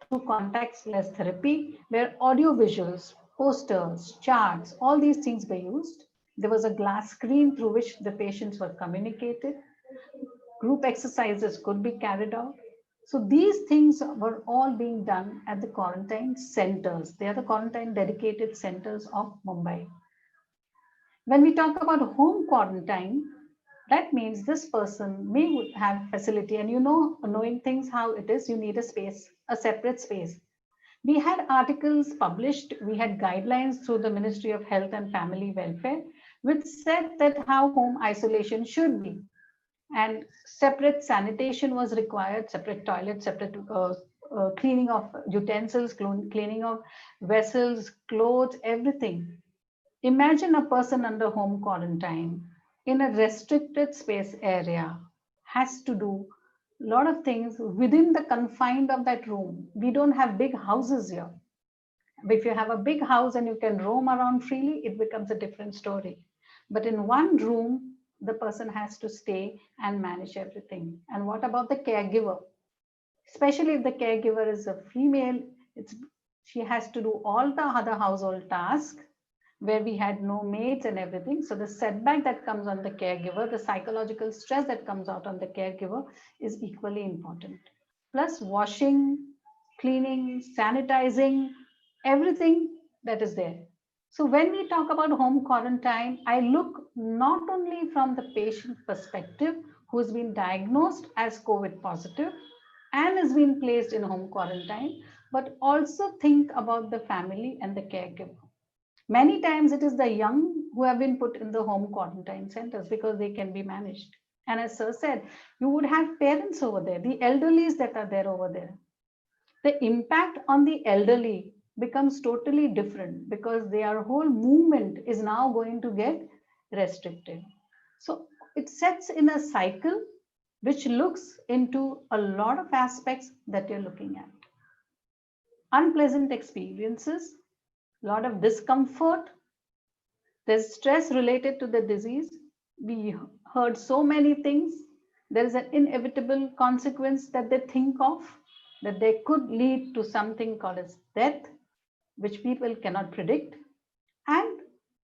E: through contactless therapy, where audio visuals, posters, charts, all these things were used. There was a glass screen through which the patients were communicated. Group exercises could be carried out. So these things were all being done at the quarantine centers. They are the quarantine dedicated centers of Mumbai. When we talk about home quarantine, that means this person may have facility, and knowing things how it is, you need a space, a separate space. We had articles published, we had guidelines through the Ministry of Health and Family Welfare, which said that how home isolation should be. And separate sanitation was required, separate toilets, separate cleaning of utensils, cleaning of vessels, clothes, everything. Imagine a person under home quarantine in a restricted space area has to do a lot of things within the confines of that room. We don't have big houses here. If you have a big house and you can roam around freely, it becomes a different story. But in one room, the person has to stay and manage everything. And what about the caregiver? Especially if the caregiver is a female, she has to do all the other household tasks, where we had no maids and everything. So the setback that comes on the caregiver, the psychological stress that comes out on the caregiver is equally important. Plus washing, cleaning, sanitizing, everything that is there. So when we talk about home quarantine, I look not only from the patient perspective who's been diagnosed as COVID positive and has been placed in home quarantine, but also think about the family and the caregiver. Many times it is the young who have been put in the home quarantine centers because they can be managed. And as Sir said, you would have parents over there, the elderlies that are there over there. The impact on the elderly becomes totally different because their whole movement is now going to get restrictive. So it sets in a cycle which looks into a lot of aspects that you're looking at. Unpleasant experiences, a lot of discomfort, there's stress related to the disease. We heard so many things. There is an inevitable consequence that they think of, that they could lead to something called as death, which people cannot predict. And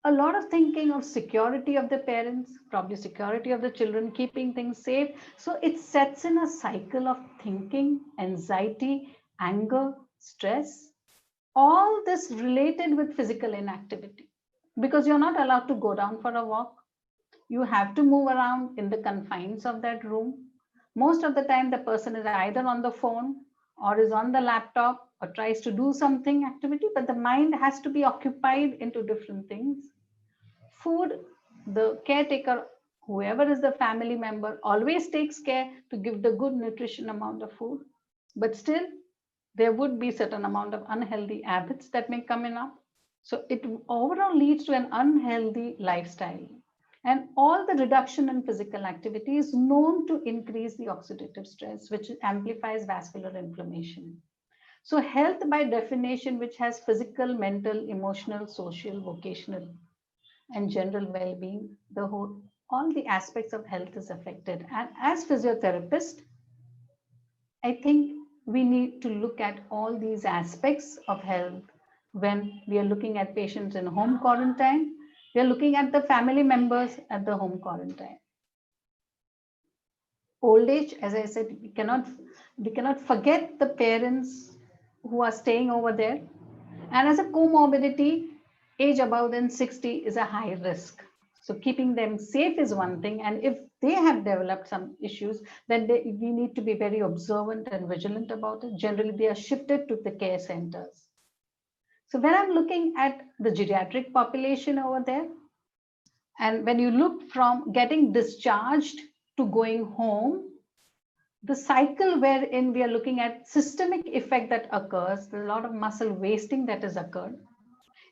E: a lot of thinking of security of the parents, probably security of the children, keeping things safe. So it sets in a cycle of thinking, anxiety, anger, stress, all this related with physical inactivity, because you're not allowed to go down for a walk. You have to move around in the confines of that room. Most of the time, the person is either on the phone or is on the laptop or tries to do something activity, but the mind has to be occupied into different things. Food, the caretaker, whoever is the family member, always takes care to give the good nutrition amount of food, but still there would be certain amount of unhealthy habits that may come in up. So it overall leads to an unhealthy lifestyle. And all the reduction in physical activity is known to increase the oxidative stress, which amplifies vascular inflammation. So health by definition, which has physical, mental, emotional, social, vocational, and general well-being, the whole, all the aspects of health is affected. And as physiotherapists, I think we need to look at all these aspects of health when we are looking at patients in home quarantine. We are looking at the family members at the home quarantine. Old age, as I said, we cannot forget the parents who are staying over there. And as a comorbidity, age above than 60 is a high risk. So keeping them safe is one thing. And if they have developed some issues, then we need to be very observant and vigilant about it. Generally, they are shifted to the care centers. So when I'm looking at the geriatric population over there, and when you look from getting discharged to going home, the cycle wherein we are looking at systemic effect that occurs, there's a lot of muscle wasting that has occurred.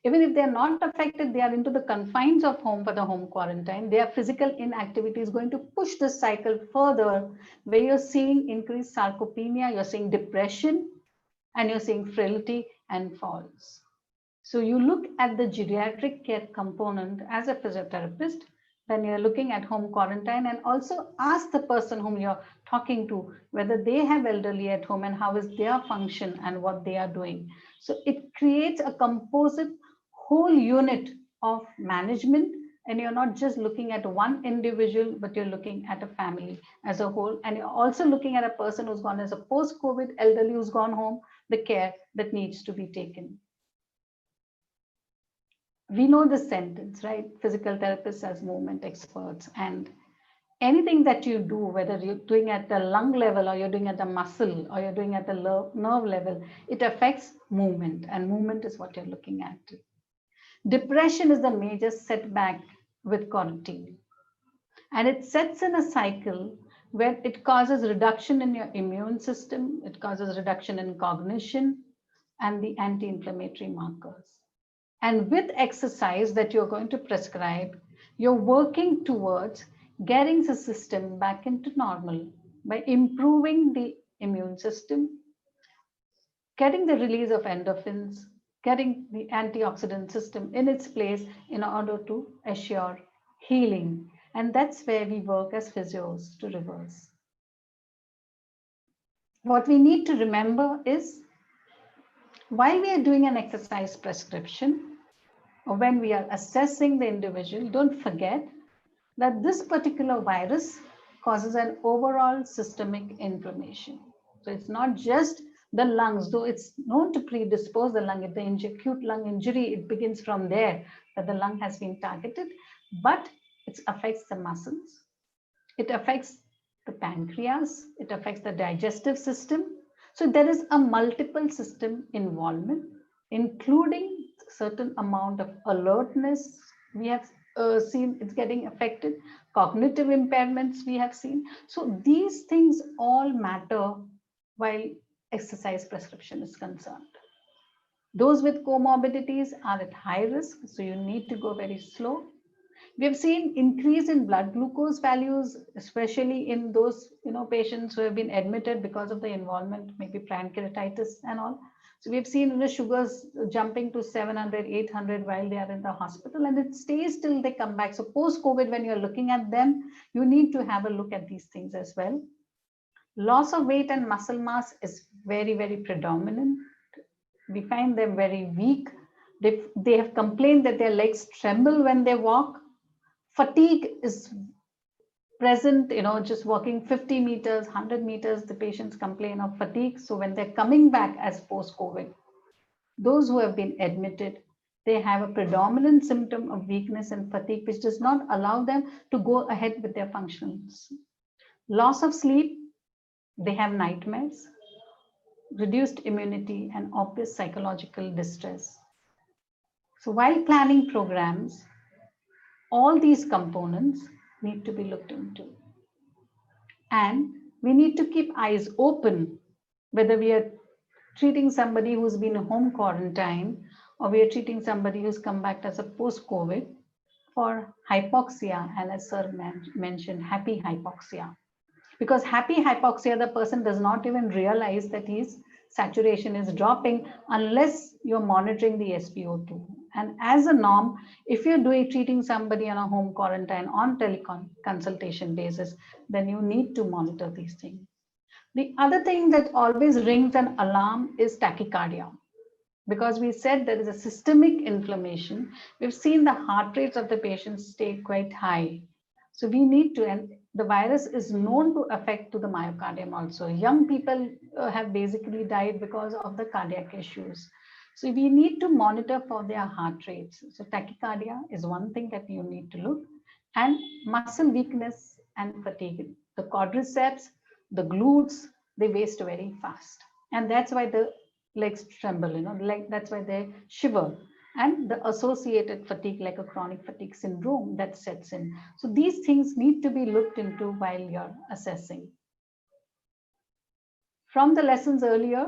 E: Even if they're not affected, they are into the confines of home for the home quarantine. Their physical inactivity is going to push this cycle further, where you're seeing increased sarcopenia, you're seeing depression, and you're seeing frailty and falls. So you look at the geriatric care component as a physiotherapist, then you're looking at home quarantine, and also ask the person whom you're talking to whether they have elderly at home and how is their function and what they are doing. So it creates a composite whole unit of management, and you're not just looking at one individual, but you're looking at a family as a whole. And you're also looking at a person who's gone as a post-COVID elderly who's gone home, the care that needs to be taken. We know this sentence, right? Physical therapists as movement experts, and anything that you do, whether you're doing at the lung level or you're doing at the muscle or you're doing at the nerve level, it affects movement, and movement is what you're looking at. Depression is the major setback with quarantine, and it sets in a cycle where it causes reduction in your immune system, it causes reduction in cognition and the anti-inflammatory markers. And with exercise that you're going to prescribe, you're working towards getting the system back into normal by improving the immune system, getting the release of endorphins, getting the antioxidant system in its place in order to assure healing. And that's where we work as physios to reverse. What we need to remember is, while we are doing an exercise prescription, or when we are assessing the individual, don't forget that this particular virus causes an overall systemic inflammation. So it's not just the lungs, though it's known to predispose the lung. If the acute lung injury, it begins from there, that the lung has been targeted, but it affects the muscles, it affects the pancreas, it affects the digestive system. So there is a multiple system involvement, including certain amount of alertness. We have seen it's getting affected, cognitive impairments we have seen. So these things all matter while exercise prescription is concerned. Those with comorbidities are at high risk, so you need to go very slow. We have seen increase in blood glucose values, especially in those patients who have been admitted because of the involvement, maybe pancreatitis and all. So we have seen the sugars jumping to 700, 800 while they are in the hospital, and it stays till they come back. So post-COVID, when you're looking at them, you need to have a look at these things as well. Loss of weight and muscle mass is very, very predominant. We find them very weak. They have complained that their legs tremble when they walk. Fatigue is present, just walking 50 meters, 100 meters, the patients complain of fatigue. So when they're coming back as post-COVID, those who have been admitted, they have a predominant symptom of weakness and fatigue, which does not allow them to go ahead with their functions. Loss of sleep, they have nightmares, reduced immunity, and obvious psychological distress. So while planning programs, all these components need to be looked into. And we need to keep eyes open, whether we are treating somebody who's been home quarantine or we are treating somebody who's come back as a post-COVID for hypoxia, and as Sir mentioned, happy hypoxia. Because happy hypoxia, the person does not even realize that his saturation is dropping unless you're monitoring the SpO2. And as a norm, if you're treating somebody on a home quarantine on teleconsultation basis, then you need to monitor these things. The other thing that always rings an alarm is tachycardia. Because we said there is a systemic inflammation, we've seen the heart rates of the patients stay quite high. So we need to, and the virus is known to affect to the myocardium also. Young people have basically died because of the cardiac issues. So we need to monitor for their heart rates. So tachycardia is one thing that you need to look, and muscle weakness and fatigue. The quadriceps, the glutes, they waste very fast. And that's why the legs tremble, that's why they shiver. And the associated fatigue, like a chronic fatigue syndrome, that sets in. So these things need to be looked into while you're assessing. From the lessons earlier,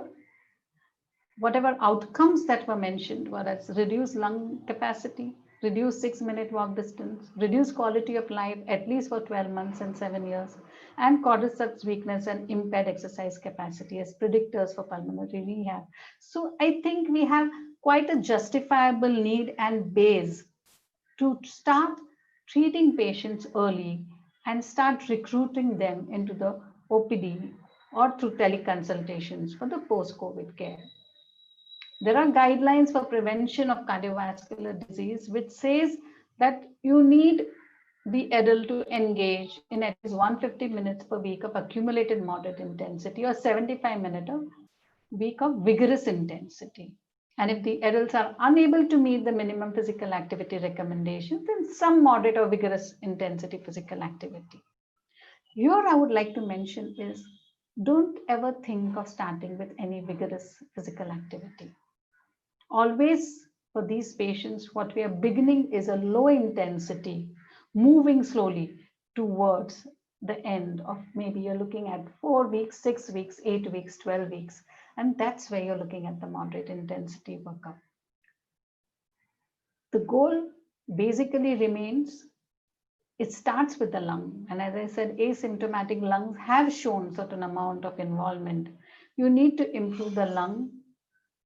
E: whatever outcomes that were mentioned, whether it's reduced lung capacity, reduced 6-minute walk distance, reduced quality of life, at least for 12 months and 7 years, and quadriceps weakness and impaired exercise capacity as predictors for pulmonary rehab. So I think we have quite a justifiable need and base to start treating patients early and start recruiting them into the OPD or through teleconsultations for the post-COVID care. There are guidelines for prevention of cardiovascular disease, which says that you need the adult to engage in at least 150 minutes per week of accumulated moderate intensity or 75 minutes a week of vigorous intensity. And if the adults are unable to meet the minimum physical activity recommendations, then some moderate or vigorous intensity physical activity. Here I would like to mention is, don't ever think of starting with any vigorous physical activity. Always for these patients, what we are beginning is a low intensity, moving slowly towards the end of, maybe you're looking at 4 weeks, 6 weeks, 8 weeks, 12 weeks. And that's where you're looking at the moderate intensity workup. The goal basically remains, it starts with the lung. And as I said, asymptomatic lungs have shown certain amount of involvement. You need to improve the lung,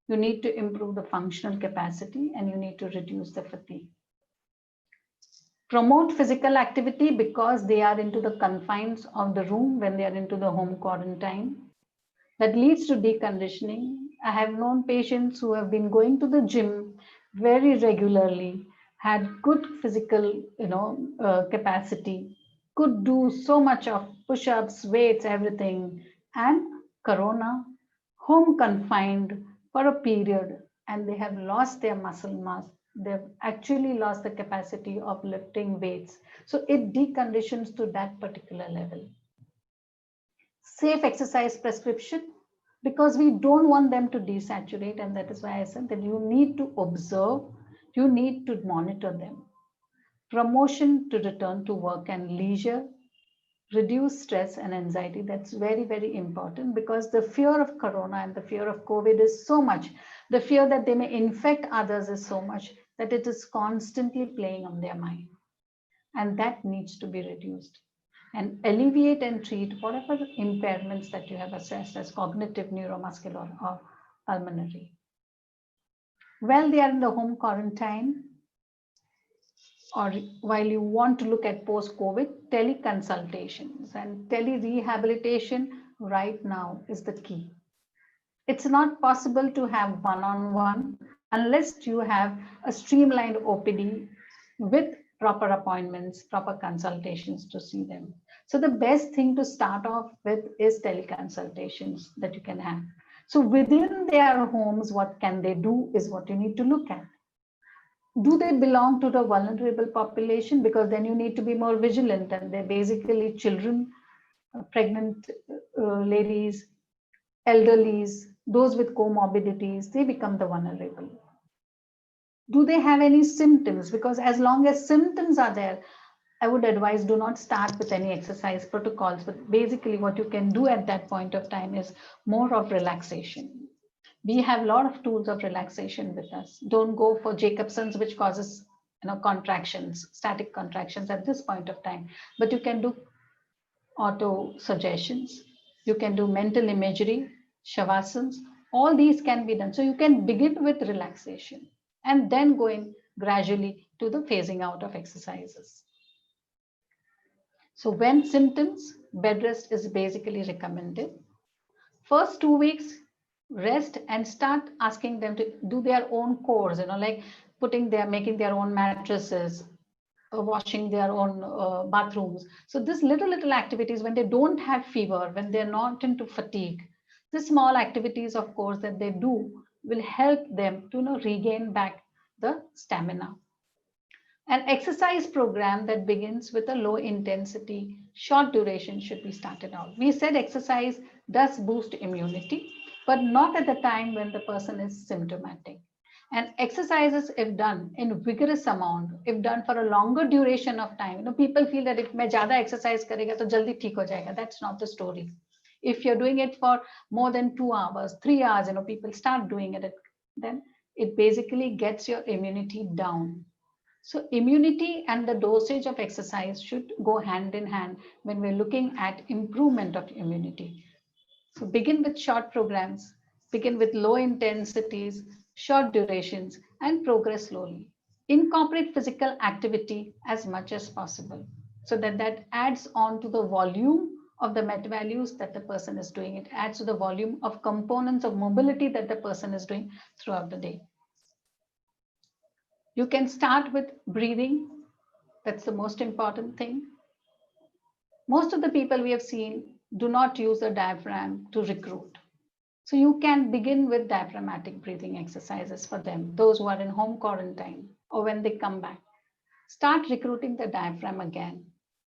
E: you need to improve the functional capacity, and you need to reduce the fatigue. Promote physical activity because they are into the confines of the room when they are into the home quarantine. That leads to deconditioning. I have known patients who have been going to the gym very regularly, had good physical capacity, could do so much of push-ups, weights, everything, and corona, home confined for a period, and they have lost their muscle mass. They've actually lost the capacity of lifting weights. So it deconditions to that particular level. Safe exercise prescription, because we don't want them to desaturate, and that is why I said that you need to observe, you need to monitor them. Promotion to return to work and leisure, reduce stress and anxiety. That's very, very important, because the fear of corona and the fear of COVID is so much. The fear that they may infect others is so much that it is constantly playing on their mind. and that needs to be reduced, and alleviate and treat whatever impairments that you have assessed as cognitive, neuromuscular, or pulmonary. While they are in the home quarantine, or while you want to look at post-COVID, teleconsultations and tele-rehabilitation right now is the key. It's not possible to have one-on-one unless you have a streamlined OPD with proper appointments, proper consultations to see them. So the best thing to start off with is teleconsultations that you can have. So within their homes, what can they do is what you need to look at. Do they belong to the vulnerable population? Because then you need to be more vigilant, and they're basically children, pregnant ladies, elderlies, those with comorbidities, they become the vulnerable. Do they have any symptoms? Because as long as symptoms are there, I would advise do not start with any exercise protocols, but basically what you can do at that point of time is more of relaxation. We have a lot of tools of relaxation with us. Don't go for Jacobson's, which causes contractions, static contractions at this point of time, but you can do auto suggestions, you can do mental imagery, shavasans, all these can be done. So you can begin with relaxation and then going gradually to the phasing out of exercises. So when symptoms, bed rest is basically recommended. First 2 weeks, rest and start asking them to do their own chores, like making their own mattresses, washing their own bathrooms. So this little activities when they don't have fever, when they're not into fatigue, the small activities, of course, that they do will help them to regain back the stamina. An exercise program that begins with a low intensity, short duration should be started out. We said exercise does boost immunity, but not at the time when the person is symptomatic. And exercises, if done in vigorous amount, if done for a longer duration of time, people feel that if मैं ज़्यादा exercise करेगा तो जल्दी ठीक हो जाएगा. That's not the story. If you're doing it for more than 2 hours, 3 hours, people start doing it, then it basically gets your immunity down. So immunity and the dosage of exercise should go hand in hand when we're looking at improvement of immunity. So begin with short programs, begin with low intensities, short durations, and progress slowly. Incorporate physical activity as much as possible so that adds on to the volume of the met values that the person is doing. It adds to the volume of components of mobility that the person is doing throughout the day. You can start with breathing. That's the most important thing. Most of the people we have seen do not use the diaphragm to recruit. So you can begin with diaphragmatic breathing exercises for them, those who are in home quarantine or when they come back. Start recruiting the diaphragm again.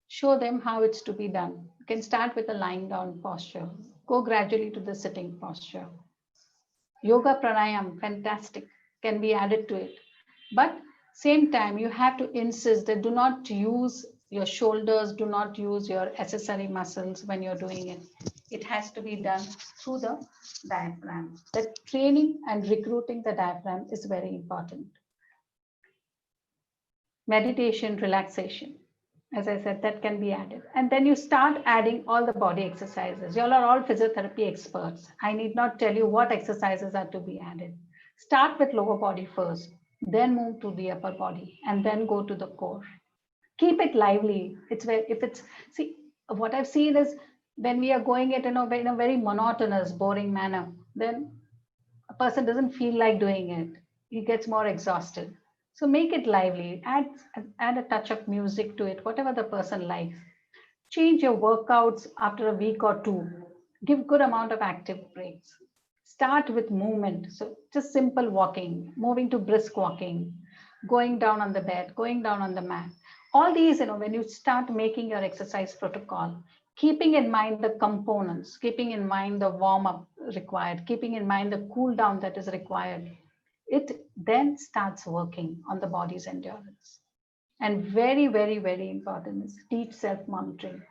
E: Show them how it's to be done. You can start with a lying down posture. Go gradually to the sitting posture. Yoga pranayam, fantastic, can be added to it. But same time, you have to insist that do not use your shoulders, do not use your accessory muscles when you're doing it. It has to be done through the diaphragm. The training and recruiting the diaphragm is very important. Meditation, relaxation. As I said, that can be added. And then you start adding all the body exercises. You all are all physiotherapy experts. I need not tell you what exercises are to be added. Start with lower body first, then move to the upper body, and then go to the core. Keep it lively. See, what I've seen is when we are going it in a very monotonous, boring manner, then a person doesn't feel like doing it. He gets more exhausted. So make it lively, add a touch of music to it, whatever the person likes. Change your workouts after a week or two. Give good amount of active breaks. Start with movement. So just simple walking, moving to brisk walking, going down on the bed, going down on the mat. All these, when you start making your exercise protocol, keeping in mind the components, keeping in mind the warm-up required, keeping in mind the cool down that is required, it then starts working on the body's endurance. And very, very, very important is teach self-monitoring.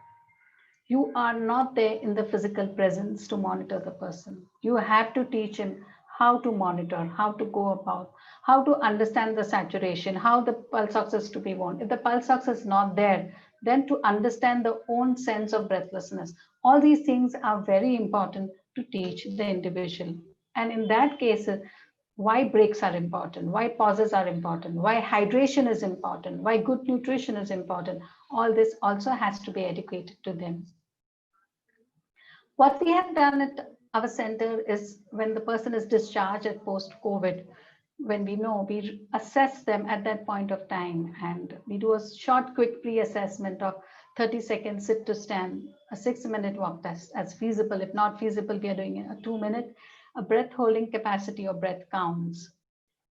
E: You are not there in the physical presence to monitor the person. You have to teach him how to monitor, how to go about, how to understand the saturation, how the pulse ox is to be worn. If the pulse ox is not there, then to understand the own sense of breathlessness. All these things are very important to teach the individual. And in that case, why breaks are important, why pauses are important, why hydration is important, why good nutrition is important. All this also has to be educated to them. What we have done at our center is when the person is discharged at post-COVID, when we know, we assess them at that point of time, and we do a short, quick pre-assessment of 30 seconds sit to stand, a 6-minute walk test as feasible. If not feasible, we are doing a 2-minute, a breath holding capacity or breath counts.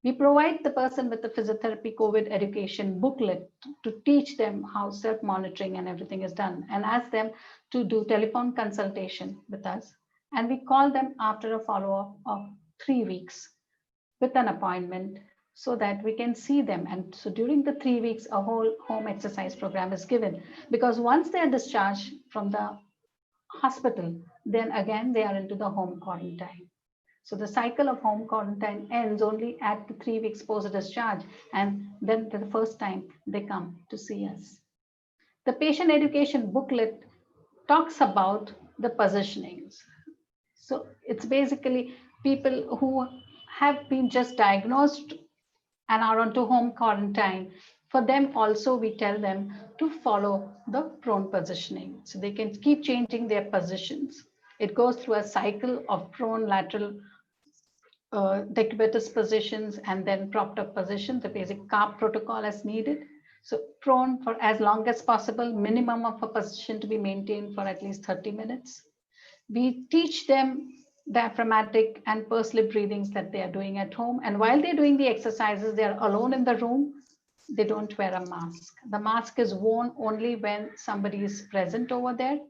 E: We provide the person with the physiotherapy COVID education booklet to teach them how self-monitoring and everything is done, and ask them to do telephone consultation with us. And we call them after a follow-up of 3 weeks with an appointment so that we can see them. And so during the 3 weeks, a whole home exercise program is given, because once they are discharged from the hospital, then again they are into the home quarantine. So the cycle of home quarantine ends only at the 3 weeks post-discharge, and then for the first time they come to see us. The patient education booklet talks about the positionings. So it's basically people who have been just diagnosed and are onto home quarantine. For them also, we tell them to follow the prone positioning. So they can keep changing their positions. It goes through a cycle of prone, lateral, decubitus positions, and then propped up position, the basic CARP protocol as needed. So prone for as long as possible, minimum of a position to be maintained for at least 30 minutes. We teach them diaphragmatic and pursed lip breathings that they are doing at home. And while they're doing the exercises, they're alone in the room. They don't wear a mask. The mask is worn only when somebody is present over there.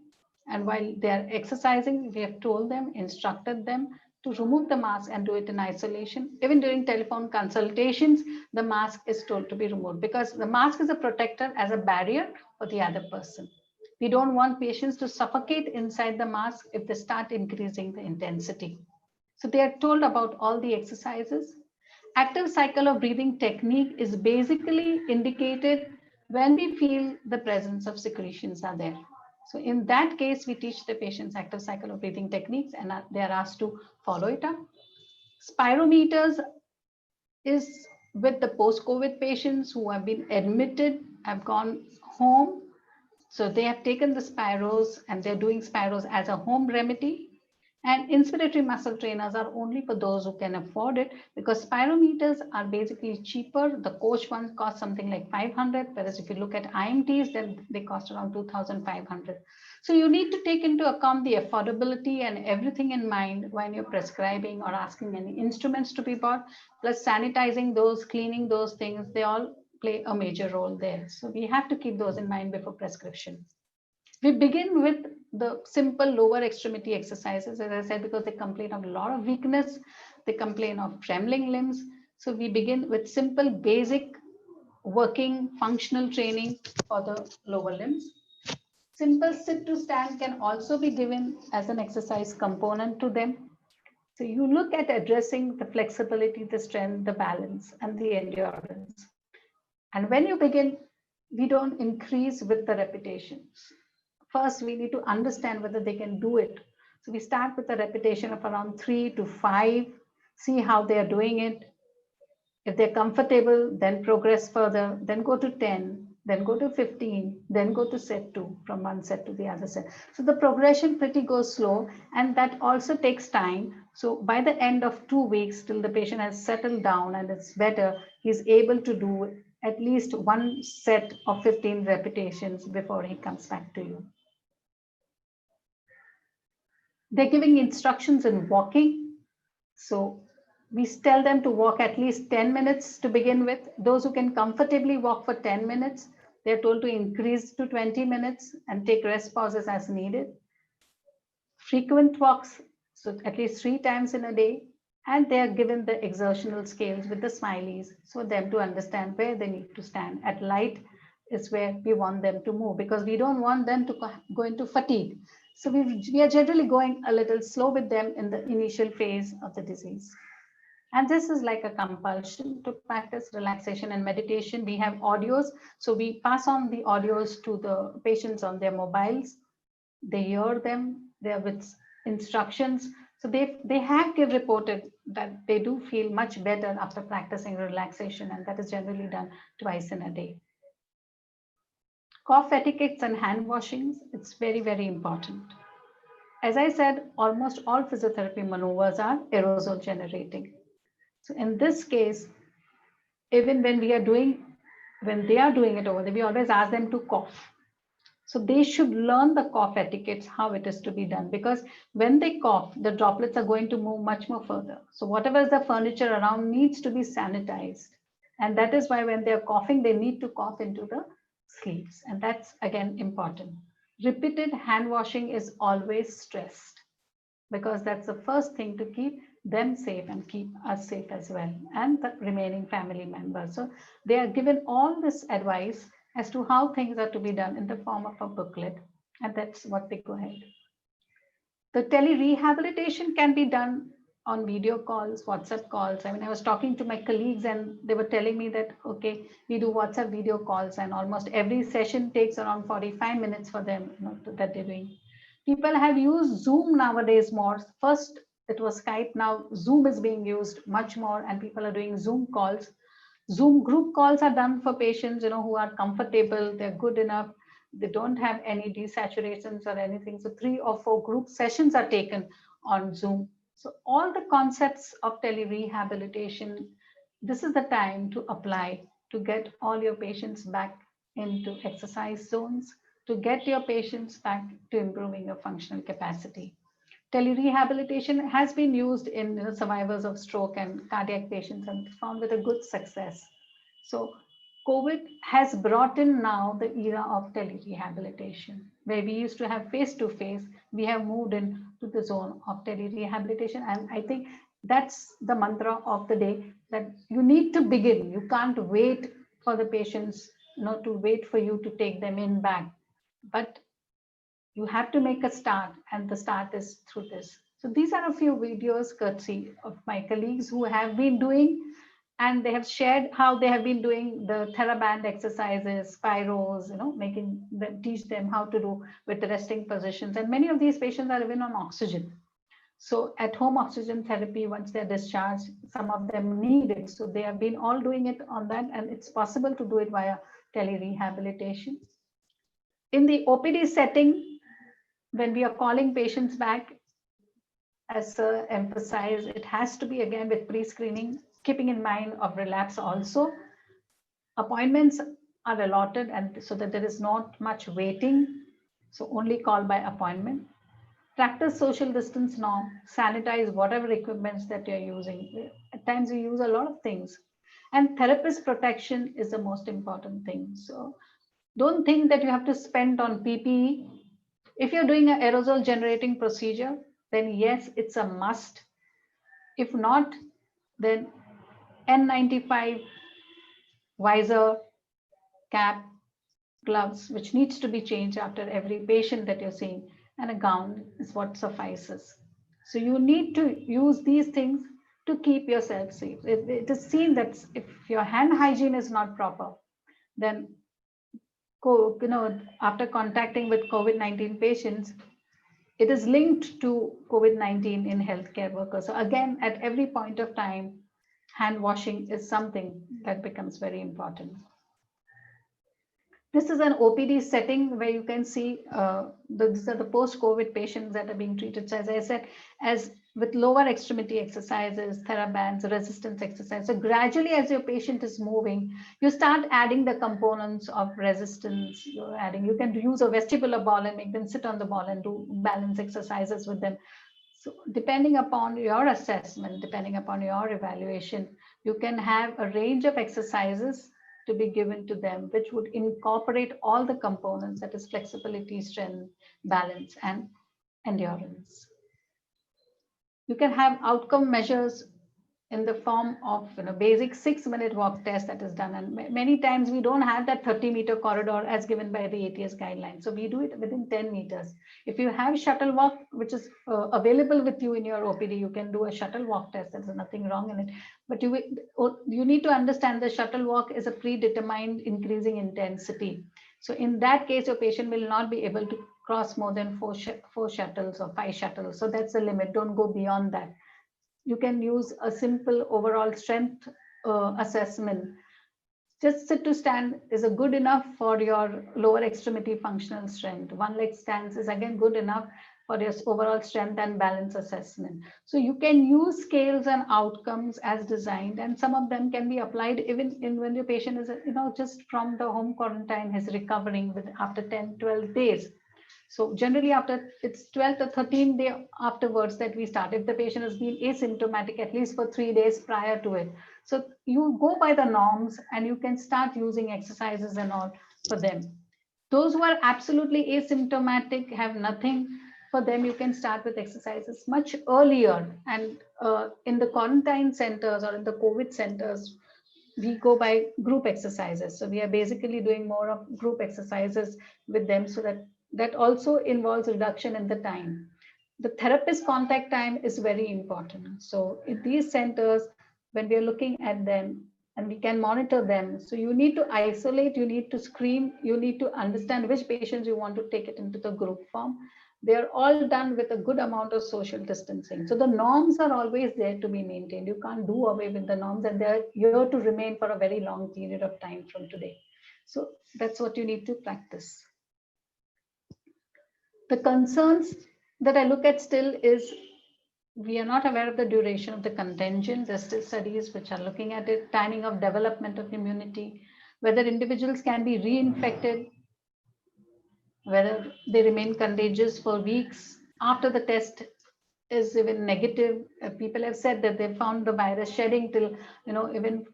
E: And while they're exercising, we have told them, instructed them to remove the mask and do it in isolation. Even during telephone consultations, the mask is told to be removed, because the mask is a protector as a barrier for the other person. We don't want patients to suffocate inside the mask if they start increasing the intensity. So they are told about all the exercises. Active cycle of breathing technique is basically indicated when we feel the presence of secretions are there. So in that case, we teach the patients active cycle of breathing techniques, and they are asked to follow it up. Spirometers is with the post-COVID patients who have been admitted, have gone home. So they have taken the spiros and they're doing spiros as a home remedy. And inspiratory muscle trainers are only for those who can afford it, because spirometers are basically cheaper. The coach ones cost something like 500, whereas if you look at IMTs, then they cost around 2,500. So you need to take into account the affordability and everything in mind when you're prescribing or asking any instruments to be bought, plus sanitizing those, cleaning those things, they all play a major role there. So we have to keep those in mind before prescription. We begin with the simple lower extremity exercises, as I said, because they complain of a lot of weakness. They complain of trembling limbs. So we begin with simple, basic working functional training for the lower limbs. Simple sit to stand can also be given as an exercise component to them. So you look at addressing the flexibility, the strength, the balance, and the endurance. And when you begin, we don't increase with the repetitions. First, we need to understand whether they can do it. So we start with a repetition of around 3 to 5, see how they are doing it. If they're comfortable, then progress further, then go to 10, then go to 15, then go to set 2, from one set to the other set. So the progression pretty goes slow, and that also takes time. So by the end of 2 weeks, till the patient has settled down and it's better, he's able to do at least one set of 15 repetitions before he comes back to you. They're giving instructions in walking. So we tell them to walk at least 10 minutes to begin with. Those who can comfortably walk for 10 minutes, they're told to increase to 20 minutes and take rest pauses as needed. Frequent walks, so at least 3 times in a day. And they are given the exertional scales with the smileys, so them to understand where they need to stand. At light is where we want them to move, because we don't want them to go into fatigue. So we are generally going a little slow with them in the initial phase of the disease. And this is like a compulsion to practice relaxation and meditation. We have audios, so we pass on the audios to the patients on their mobiles. They hear them, they're with instructions. So they have give reported that they do feel much better after practicing relaxation, and that is generally done twice in a day. Cough etiquettes and hand washings, it's very, very important. As I said, almost all physiotherapy maneuvers are aerosol generating. So in this case, even when they are doing it over there, we always ask them to cough. So they should learn the cough etiquettes, how it is to be done, because when they cough, the droplets are going to move much more further. So whatever is the furniture around needs to be sanitized. And that is why when they're coughing, they need to cough into the sleeves. And that's again important. Repeated hand washing is always stressed, because that's the first thing to keep them safe and keep us safe as well, and the remaining family members. So they are given all this advice as to how things are to be done in the form of a booklet, and that's what they go ahead. The tele-rehabilitation can be done on video calls, WhatsApp calls. I mean, I was talking to my colleagues and they were telling me that, okay, we do WhatsApp video calls and almost every session takes around 45 minutes for them, that they're doing. People have used Zoom nowadays more. First, it was Skype. Now Zoom is being used much more and people are doing Zoom calls. Zoom group calls are done for patients, who are comfortable, they're good enough, they don't have any desaturations or anything. So 3 or 4 group sessions are taken on Zoom. So all the concepts of tele-rehabilitation, this is the time to apply to get all your patients back into exercise zones, to get your patients back to improving your functional capacity. Telerehabilitation has been used in survivors of stroke and cardiac patients and found with a good success. So COVID has brought in now the era of telerehabilitation, where we used to have face-to-face, we have moved into the zone of telerehabilitation. And I think that's the mantra of the day, that you need to begin. You can't wait for the patients, to wait for you to take them in back. But you have to make a start, and the start is through this. So these are a few videos courtesy of my colleagues who have been doing, and they have shared how they have been doing the TheraBand exercises, spiros, making them, teach them how to do with the resting positions. And many of these patients are even on oxygen. So at home oxygen therapy, once they're discharged, some of them need it. So they have been all doing it on that, and it's possible to do it via telerehabilitation. In the OPD setting, when we are calling patients back, as Sir emphasized, it has to be again with pre-screening, keeping in mind of relapse also. Appointments are allotted, and so that there is not much waiting. So only call by appointment. Practice social distance norm, sanitize whatever equipments that you're using. At times we use a lot of things. And therapist protection is the most important thing. So don't think that you have to spend on PPE. If you're doing an aerosol generating procedure, then yes, it's a must. If not, then N95, visor, cap, gloves, which needs to be changed after every patient that you're seeing, and a gown is what suffices. So you need to use these things to keep yourself safe. It is seen that if your hand hygiene is not proper, then after contacting with COVID-19 patients, it is linked to COVID-19 in healthcare workers. So again, at every point of time, hand washing is something that becomes very important. This is an OPD setting where you can see these are the post-COVID patients that are being treated. So as I said, as with lower extremity exercises, therabands, resistance exercise. So gradually, as your patient is moving, you start adding the components of resistance. You can use a vestibular ball and make them sit on the ball and do balance exercises with them. So depending upon your assessment, depending upon your evaluation, you can have a range of exercises to be given to them, which would incorporate all the components, that is flexibility, strength, balance, and endurance. You can have outcome measures in the form of basic 6-minute walk test that is done. And many times we don't have that 30-meter corridor as given by the ATS guidelines. So we do it within 10 meters. If you have shuttle walk, which is available with you in your OPD, you can do a shuttle walk test. There's nothing wrong in it. But you need to understand the shuttle walk is a predetermined increasing intensity. So in that case, your patient will not be able to cross more than four shuttles or 5 shuttles. So that's the limit. Don't go beyond that. You can use a simple overall strength assessment. Just sit to stand is a good enough for your lower extremity functional strength. One leg stance is again good enough for your overall strength and balance assessment. So you can use scales and outcomes as designed, and some of them can be applied even when your patient is, just from the home quarantine, is recovering after 10, 12 days. So generally after it's 12 to 13 day afterwards that we start, if the patient has been asymptomatic at least for 3 days prior to it. So you go by the norms and you can start using exercises and all for them. Those who are absolutely asymptomatic, have nothing, for them you can start with exercises much earlier. And in the quarantine centers or in the COVID centers, we go by group exercises. So we are basically doing more of group exercises with them, so that also involves reduction in the time. The therapist contact time is very important. So in these centers, when we are looking at them and we can monitor them, so you need to isolate, you need to screen, you need to understand which patients you want to take it into the group form. They're all done with a good amount of social distancing. So the norms are always there to be maintained. You can't do away with the norms, and they're here to remain for a very long period of time from today. So that's what you need to practice. The concerns that I look at still is we are not aware of the duration of the contagion. There's still studies which are looking at it, timing of development of immunity, whether individuals can be reinfected, whether they remain contagious for weeks after the test is even negative. People have said that they found the virus shedding till, even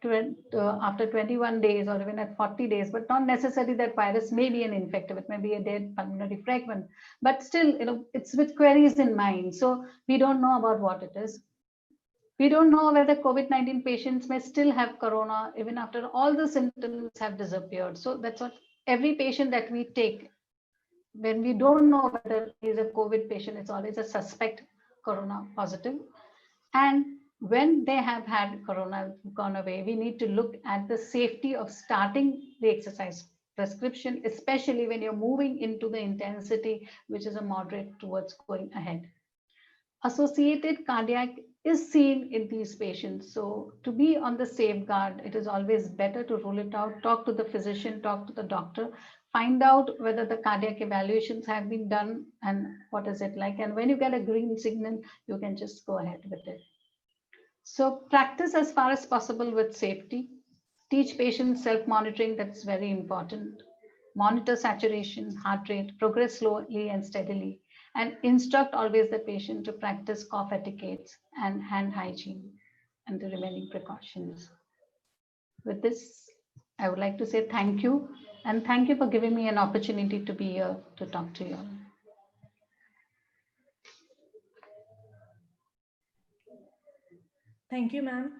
E: after 21 days or even at 40 days, but not necessarily that virus may be an infective, it may be a dead pulmonary fragment, but still, it's with queries in mind. So we don't know about what it is. We don't know whether COVID-19 patients may still have corona even after all the symptoms have disappeared. So that's what every patient that we take, when we don't know whether he's a COVID patient, it's always a suspect corona positive. And when they have had corona gone away, we need to look at the safety of starting the exercise prescription, especially when you're moving into the intensity, which is a moderate towards going ahead. Associated cardiac is seen in these patients. So to be on the safeguard, it is always better to rule it out, talk to the physician, talk to the doctor, find out whether the cardiac evaluations have been done and what is it like. And when you get a green signal, you can just go ahead with it. So practice as far as possible with safety. Teach patients self-monitoring, that's very important. Monitor saturation, heart rate, progress slowly and steadily, and instruct always the patient to practice cough etiquettes and hand hygiene and the remaining precautions. With this, I would like to say thank you, and thank you for giving me an opportunity to be here to talk to you all.
B: Thank you, ma'am.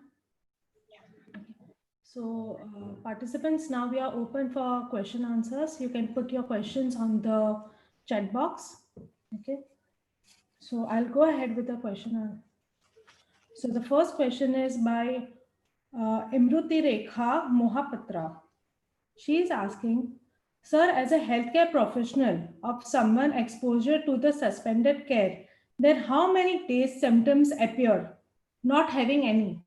B: So participants, now we are open for question answers. You can put your questions on the chat box. Okay. So I'll go ahead with the question. So the first question is by Imruti Rekha Mohapatra. She is asking, sir, as a healthcare professional of someone exposure to the suspended care, then how many days symptoms appear, not having any?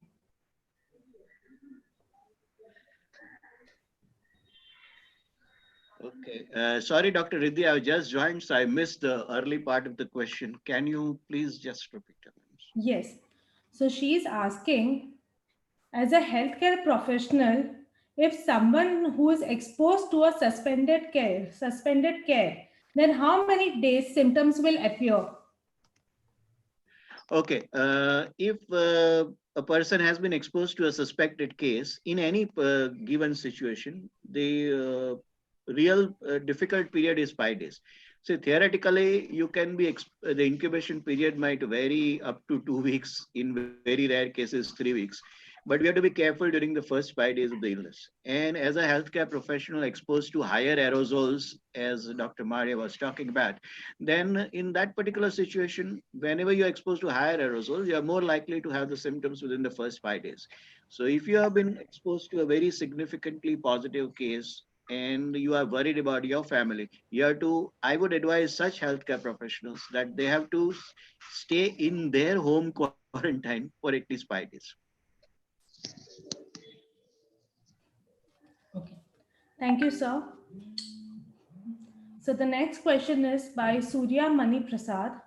C: Okay. Sorry, Dr. Riddhi, I just joined, so I missed the early part of the question. Can you please just repeat it?
B: Yes. So she is asking, as a healthcare professional, if someone who is exposed to a suspended care, then how many days symptoms will appear?
C: Okay. If a person has been exposed to a suspected case in any given situation, the real difficult period is 5 days. So theoretically, you can be the incubation period might vary up to 2 weeks, in very rare cases 3 weeks. But we have to be careful during the first 5 days of the illness. And as a healthcare professional exposed to higher aerosols, as Dr. Maria was talking about, then in that particular situation, whenever you're exposed to higher aerosols, you're more likely to have the symptoms within the first 5 days. So if you have been exposed to a very significantly positive case, and you are worried about your family, you have to, I would advise such healthcare professionals that they have to stay in their home quarantine for at least 5 days.
B: Okay. Thank you, sir. So the next question is by Surya Mani Prasad.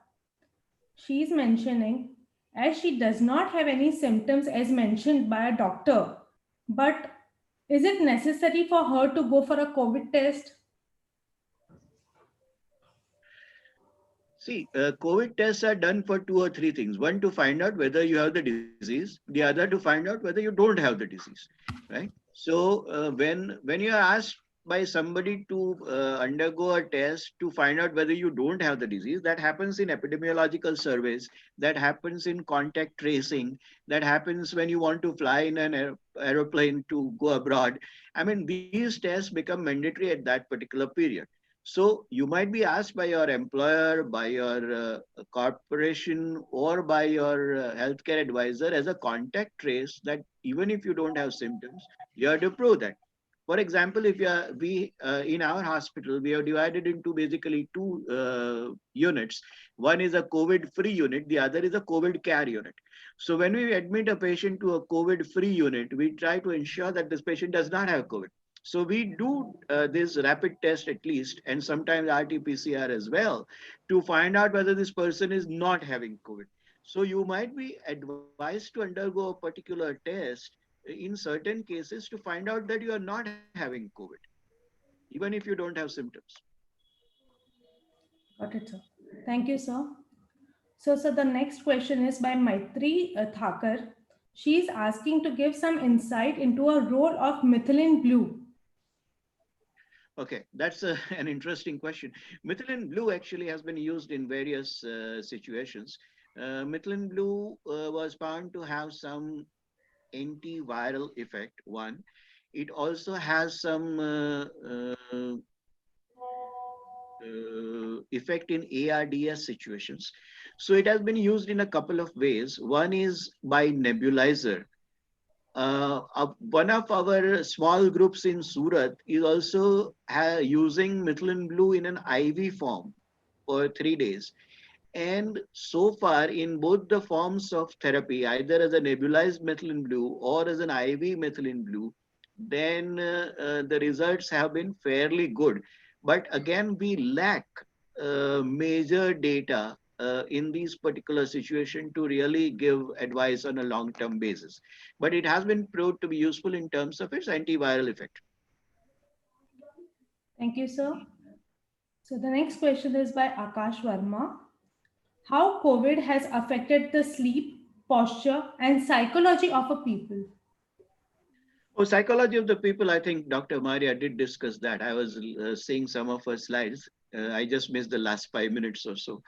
B: She's mentioning, as she does not have any symptoms as mentioned by a doctor, but is it necessary for her to go for a COVID test?
C: See, COVID tests are done for two or three things. One, to find out whether you have the disease. The other, to find out whether you don't have the disease, right? So when you are asked by somebody to undergo a test to find out whether you don't have the disease, that happens in epidemiological surveys, that happens in contact tracing, that happens when you want to fly in an aeroplane to go abroad. I mean, these tests become mandatory at that particular period. So you might be asked by your employer, by your corporation, or by your healthcare advisor as a contact trace that even if you don't have symptoms, you have to prove that. For example, if you are, we in our hospital, we are divided into basically two units. One is a COVID-free unit, the other is a COVID care unit. So when we admit a patient to a COVID-free unit, we try to ensure that this patient does not have COVID. So we do this rapid test at least, and sometimes RT-PCR as well, to find out whether this person is not having COVID. So you might be advised to undergo a particular test in certain cases to find out that you are not having COVID, even if you don't have symptoms.
B: Got it, sir. Thank you, sir. So the next question is by Maitri Thakur. She is asking to give some insight into a role of methylene blue.
C: Okay, that's an interesting question. Methylene blue actually has been used in various situations. Methylene blue was found to have some antiviral effect, one. It also has some effect in ARDS situations. So it has been used in a couple of ways. One is by nebulizer. One of our small groups in Surat is also using methylene blue in an IV form for 3 days. And so far, in both the forms of therapy, either as a nebulized methylene blue or as an IV methylene blue, then the results have been fairly good. But again, we lack major data in these particular situations to really give advice on a long-term basis. But it has been proved to be useful in terms of its antiviral effect.
B: Thank you, sir. So the next question is by Akash Verma. How COVID has affected the sleep, posture, and psychology of a people?
C: Oh, psychology of the people, I think Dr. Maria did discuss that. I was seeing some of her slides. I just missed the last 5 minutes or so.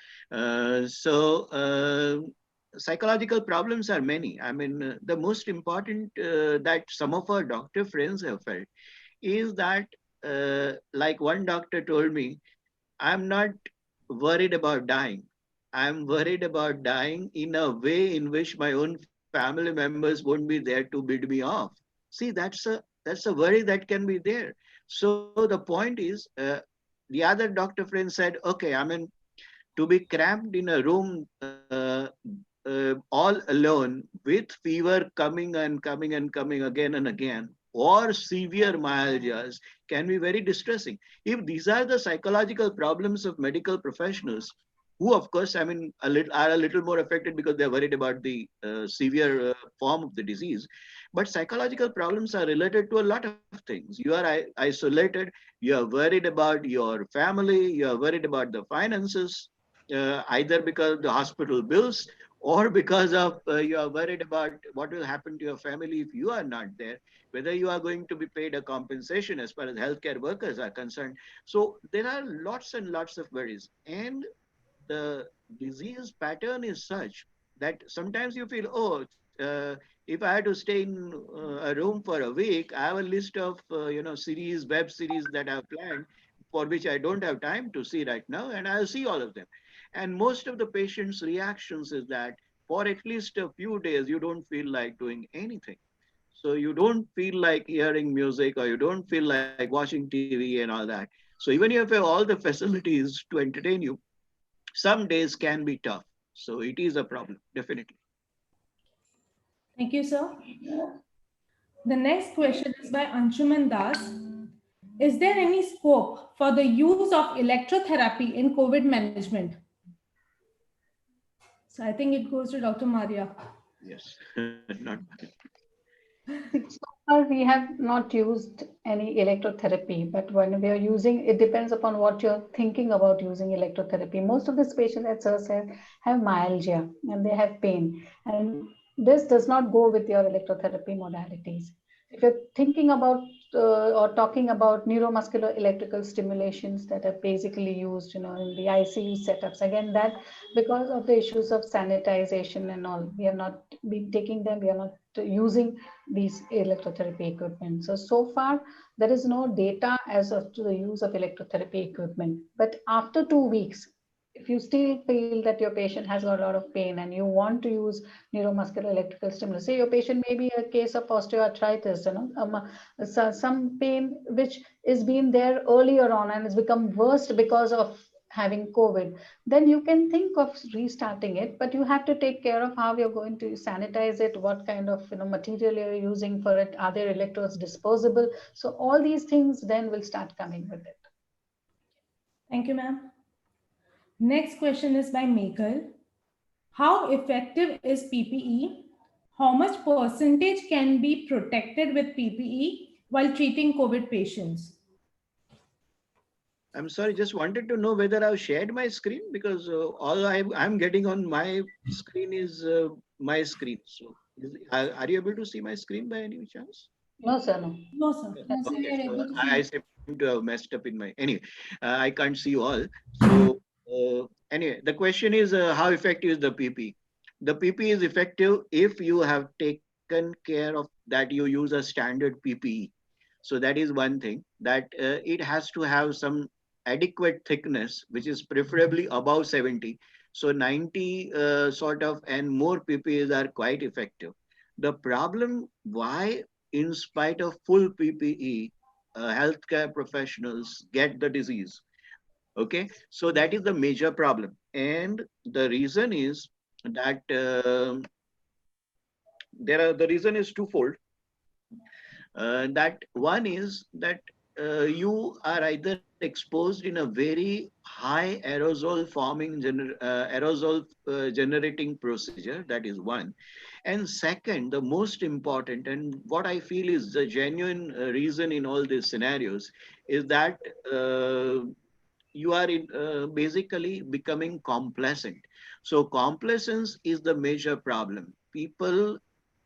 C: Psychological problems are many. I mean, the most important that some of our doctor friends have felt is that, like one doctor told me, I'm not worried about dying. I'm worried about dying in a way in which my own family members won't be there to build me off. See, that's a worry that can be there. So the point is, the other doctor friend said, okay, I mean, to be cramped in a room all alone with fever coming and coming and coming again and again, or severe myalgias can be very distressing. If these are the psychological problems of medical professionals, who of course, I mean, are a little more affected because they're worried about the severe form of the disease. But psychological problems are related to a lot of things. You are isolated, you are worried about your family, you are worried about the finances. either because of the hospital bills or because of you are worried about what will happen to your family if you are not there, whether you are going to be paid a compensation as far as healthcare workers are concerned. So there are lots and lots of worries. And the disease pattern is such that sometimes you feel, oh, if I had to stay in a room for a week, I have a list of series, web series that I've planned for which I don't have time to see right now, and I'll see all of them. And most of the patients' reactions is that for at least a few days you don't feel like doing anything. So you don't feel like hearing music or you don't feel like watching TV and all that. So even if you have all the facilities to entertain you, some days can be tough. So it is a problem, definitely.
B: Thank you, sir. The next question is by Anshuman Das. Is there any scope for the use of electrotherapy in COVID management? So I think it goes to Dr. Maria.
C: Yes, not
E: So far, we have not used any electrotherapy, but when we are using, it depends upon what you're thinking about using electrotherapy. Most of these patients at SIRS have myalgia and they have pain, and this does not go with your electrotherapy modalities. If you're thinking about or talking about neuromuscular electrical stimulations that are basically used, in the ICU setups, again, that because of the issues of sanitization and all, we have not been taking them. We are not using these electrotherapy equipment. So far, there is no data as of to the use of electrotherapy equipment. But after 2 weeks, if you still feel that your patient has got a lot of pain and you want to use neuromuscular electrical stimulus, say your patient may be a case of osteoarthritis, some pain which is been there earlier on and has become worse because of having COVID, then you can think of restarting it, but you have to take care of how you're going to sanitize it, what kind of material you're using for it, are there electrodes disposable? So all these things then will start coming with it.
B: Thank you, ma'am. Next question is by Meghal. How effective is PPE? How much percentage can be protected with PPE while treating COVID patients?
C: I'm sorry, just wanted to know whether I've shared my screen because all I'm getting on my screen is my screen. So are you able to see my screen by any chance?
E: No, sir, no.
B: No, sir. That's why we
C: Okay,
B: are
C: so
B: able to
C: I
B: see.
C: seem to have messed up in my. Anyway, I can't see you all. So anyway, the question is how effective is the PP? The PP is effective if you have taken care of that. You use a standard PPE. So that is one thing that it has to have some adequate thickness, which is preferably above 70. So 90 sort of and more PPEs are quite effective. The problem why in spite of full PPE, healthcare professionals get the disease. Okay, so that is the major problem, and the reason is that the reason is twofold. That one is that you are either exposed in a very high aerosol forming aerosol generating procedure. That is one. And second, the most important, and what I feel is the genuine reason in all these scenarios, is that you are basically becoming complacent. So complacence is the major problem. People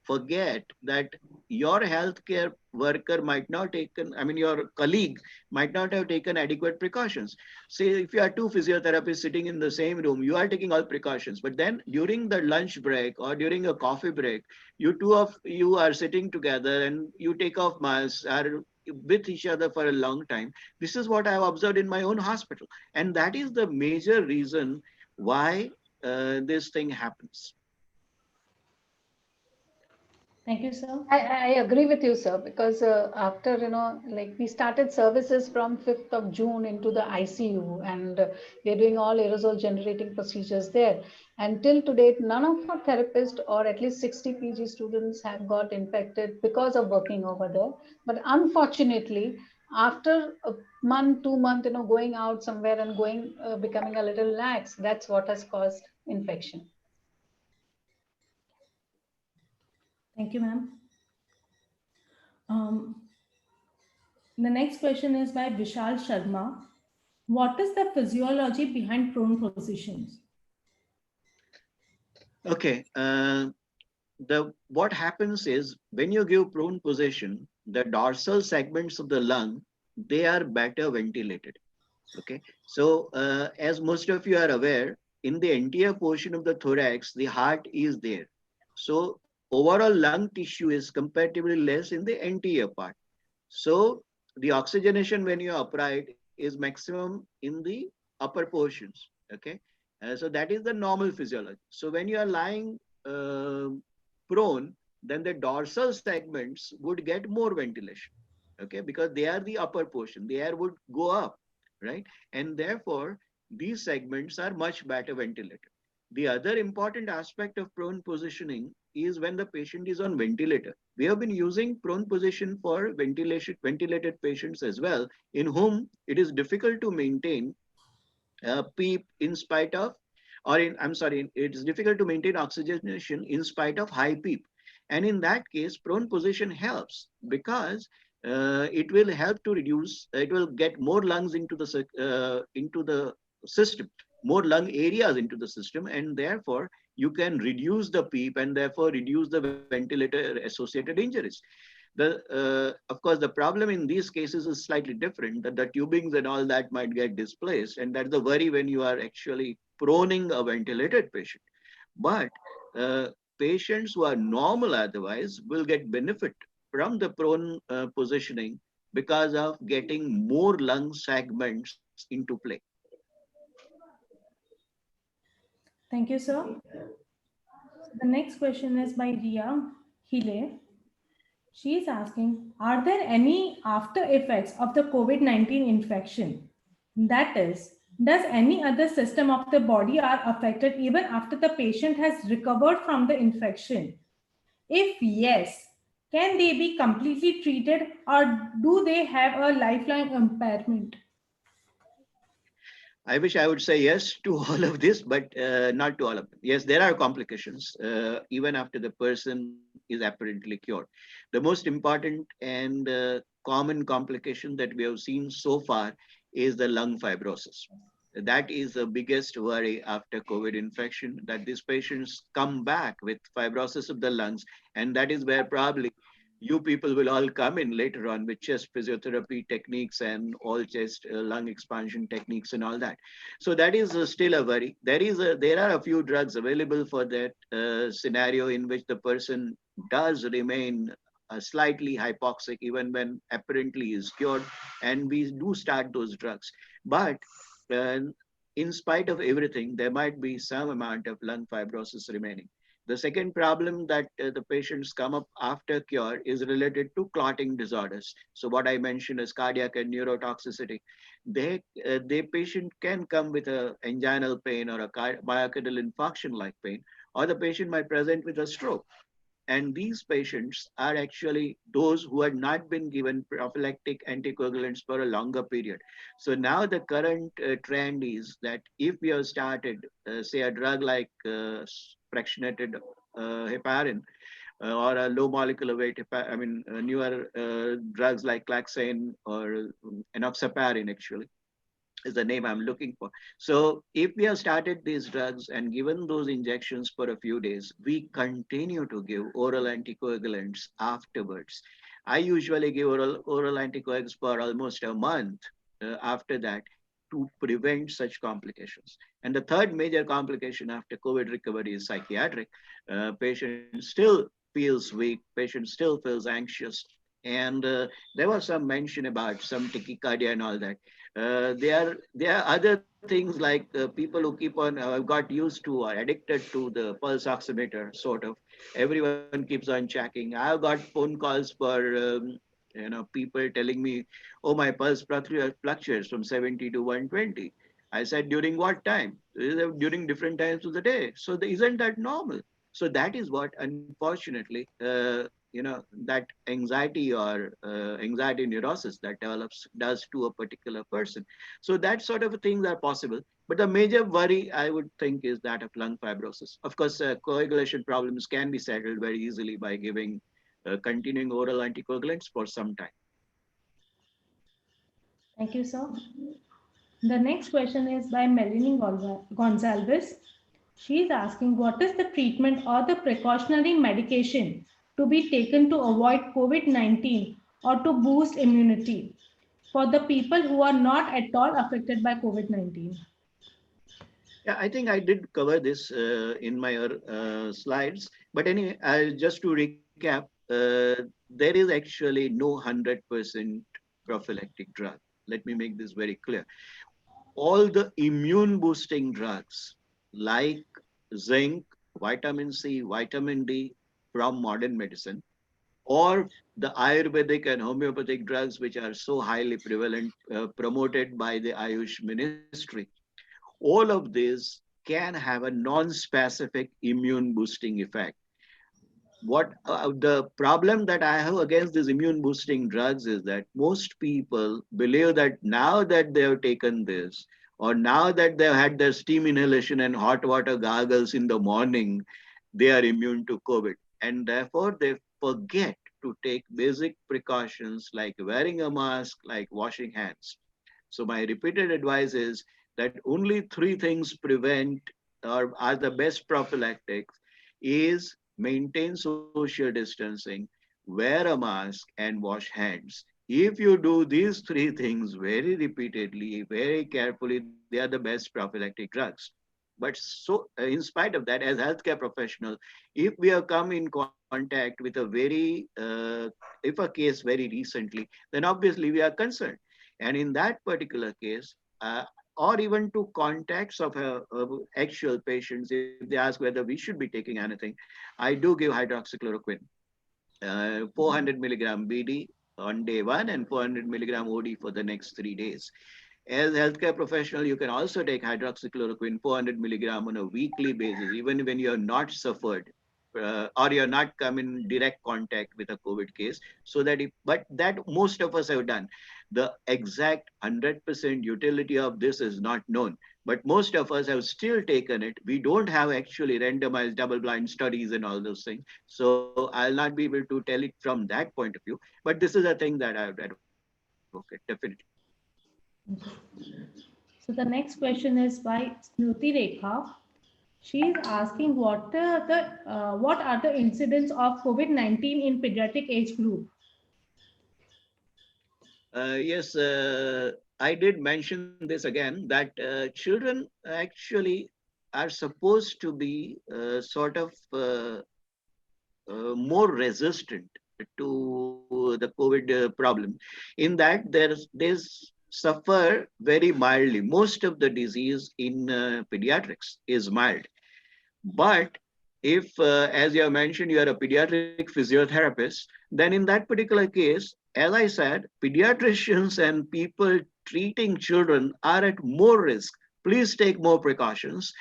C: forget that your healthcare worker might not taken, I mean, your colleague might not have taken adequate precautions. Say if you are two physiotherapists sitting in the same room, you are taking all precautions, but then during the lunch break or during a coffee break, you two of you are sitting together and you take off masks, are with each other for a long time. This is what I have observed in my own hospital. And that is the major reason why this thing happens.
B: Thank you, sir.
E: I agree with you, sir, because after, like we started services from 5th of June into the ICU, and we're doing all aerosol generating procedures there. And till to date, none of our therapists or at least 60 PG students have got infected because of working over there. But unfortunately, after a month, 2 months, going out somewhere and becoming a little lax, that's what has caused infection.
B: Thank you, ma'am. The next question is by Vishal Sharma. What is the physiology behind prone positions?
C: Okay. The what happens is when you give prone position, the dorsal segments of the lung, they are better ventilated. Okay. So as most of you are aware, in the anterior portion of the thorax, the heart is there. So overall lung tissue is comparatively less in the anterior part. So the oxygenation when you are upright is maximum in the upper portions. Okay. So that is the normal physiology. So when you are lying prone, then the dorsal segments would get more ventilation. Okay, because they are the upper portion, the air would go up, right? And therefore, these segments are much better ventilated. The other important aspect of prone positioning is when the patient is on ventilator. We have been using prone position for ventilated patients as well, in whom it is difficult to maintain PEEP in spite of, or in, I'm sorry, it is difficult to maintain oxygenation in spite of high PEEP. And in that case, prone position helps because it will help to reduce, it will get more lungs into the system, more lung areas into the system, and therefore you can reduce the PEEP and therefore reduce the ventilator associated injuries. Of course, the problem in these cases is slightly different, that the tubings and all that might get displaced, and that's the worry when you are actually proning a ventilated patient. But patients who are normal otherwise will get benefit from the prone positioning because of getting more lung segments into play.
B: Thank you, sir. The next question is by Ria Hile. She is asking, are there any after effects of the COVID-19 infection? That is, does any other system of the body are affected even after the patient has recovered from the infection? If yes, can they be completely treated or do they have a lifelong impairment?
C: I wish I would say yes to all of this, but not to all of them. Yes, there are complications even after the person is apparently cured. The most important and common complication that we have seen so far is the lung fibrosis. That is the biggest worry after COVID infection, that these patients come back with fibrosis of the lungs, and that is where probably you people will all come in later on with chest physiotherapy techniques and all chest lung expansion techniques and all that. So that is still a worry. There are a few drugs available for that scenario in which the person does remain slightly hypoxic even when apparently is cured, and we do start those drugs. But uh, in spite of everything, there might be some amount of lung fibrosis remaining. The second problem that the patients come up after cure is related to clotting disorders. So what I mentioned is cardiac and neurotoxicity. The patient can come with a anginal pain or a myocardial infarction like pain, or the patient might present with a stroke. And these patients are actually those who had not been given prophylactic anticoagulants for a longer period. So now the current trend is that if we have started, say, a drug like fractionated heparin, or a low molecular weight, newer drugs like Claxane or enoxaparin, actually is the name I'm looking for. So if we have started these drugs and given those injections for a few days, we continue to give oral anticoagulants afterwards. I usually give oral anticoagulants for almost a month after that to prevent such complications. And the third major complication after COVID recovery is psychiatric. Patient still feels weak, patient still feels anxious, and there was some mention about some tachycardia and all that. There are other things like people who keep on got used to or addicted to the pulse oximeter, sort of. Everyone keeps on checking. I've got phone calls for people telling me, "Oh, my pulse fluctuates from 70 to 120." I said, "During what time?" During different times of the day. So isn't that normal? So that is what, unfortunately, that anxiety or anxiety neurosis that develops does to a particular person. So that sort of things are possible. But the major worry, I would think, is that of lung fibrosis. Of course, coagulation problems can be settled very easily by giving continuing oral anticoagulants for some time.
B: Thank you, sir. The next question is by Melanie Gonzalez. She is asking, what is the treatment or the precautionary medication to be taken to avoid COVID-19 or to boost immunity for the people who are not at all affected by COVID-19?
C: Yeah, I think I did cover this in my slides. But anyway, just to recap, there is actually no 100% prophylactic drug. Let me make this very clear. All the immune boosting drugs like zinc, vitamin C, vitamin D from modern medicine, or the Ayurvedic and homeopathic drugs, which are so highly prevalent, promoted by the Ayush Ministry, all of these can have a non-specific immune boosting effect. What the problem that I have against these immune boosting drugs is that most people believe that now that they have taken this, or now that they've had their steam inhalation and hot water gargles in the morning, they are immune to COVID. And therefore, they forget to take basic precautions like wearing a mask, like washing hands. So my repeated advice is that only three things prevent or are the best prophylactics is maintain social distancing, wear a mask, and wash hands. If you do these three things very repeatedly, very carefully, they are the best prophylactic drugs. But so, in spite of that, as healthcare professionals, if we have come in contact with a if a case very recently, then obviously we are concerned. And in that particular case, or even to contacts of actual patients, if they ask whether we should be taking anything, I do give hydroxychloroquine, 400 milligram BD on day one and 400 milligram OD for the next 3 days. As a healthcare professional, you can also take hydroxychloroquine 400 milligram on a weekly basis, even when you have not suffered or you're not come in direct contact with a COVID case. So that if, but that most of us have done. The exact 100% utility of this is not known, but most of us have still taken it. We don't have actually randomized double-blind studies and all those things. So I'll not be able to tell it from that point of view. But this is a thing that I would advocate, definitely.
B: So the next question is by Smruti Rekha. She is asking what are the incidents of COVID-19 in pediatric age group?
C: Yes, I did mention this again that children actually are supposed to be sort of more resistant to the COVID problem. In that, there's suffer very mildly. Most of the disease in pediatrics is mild, but if, as you have mentioned, you are a pediatric physiotherapist, then in that particular case, as I said, pediatricians and people treating children are at more risk. Please take more precautions.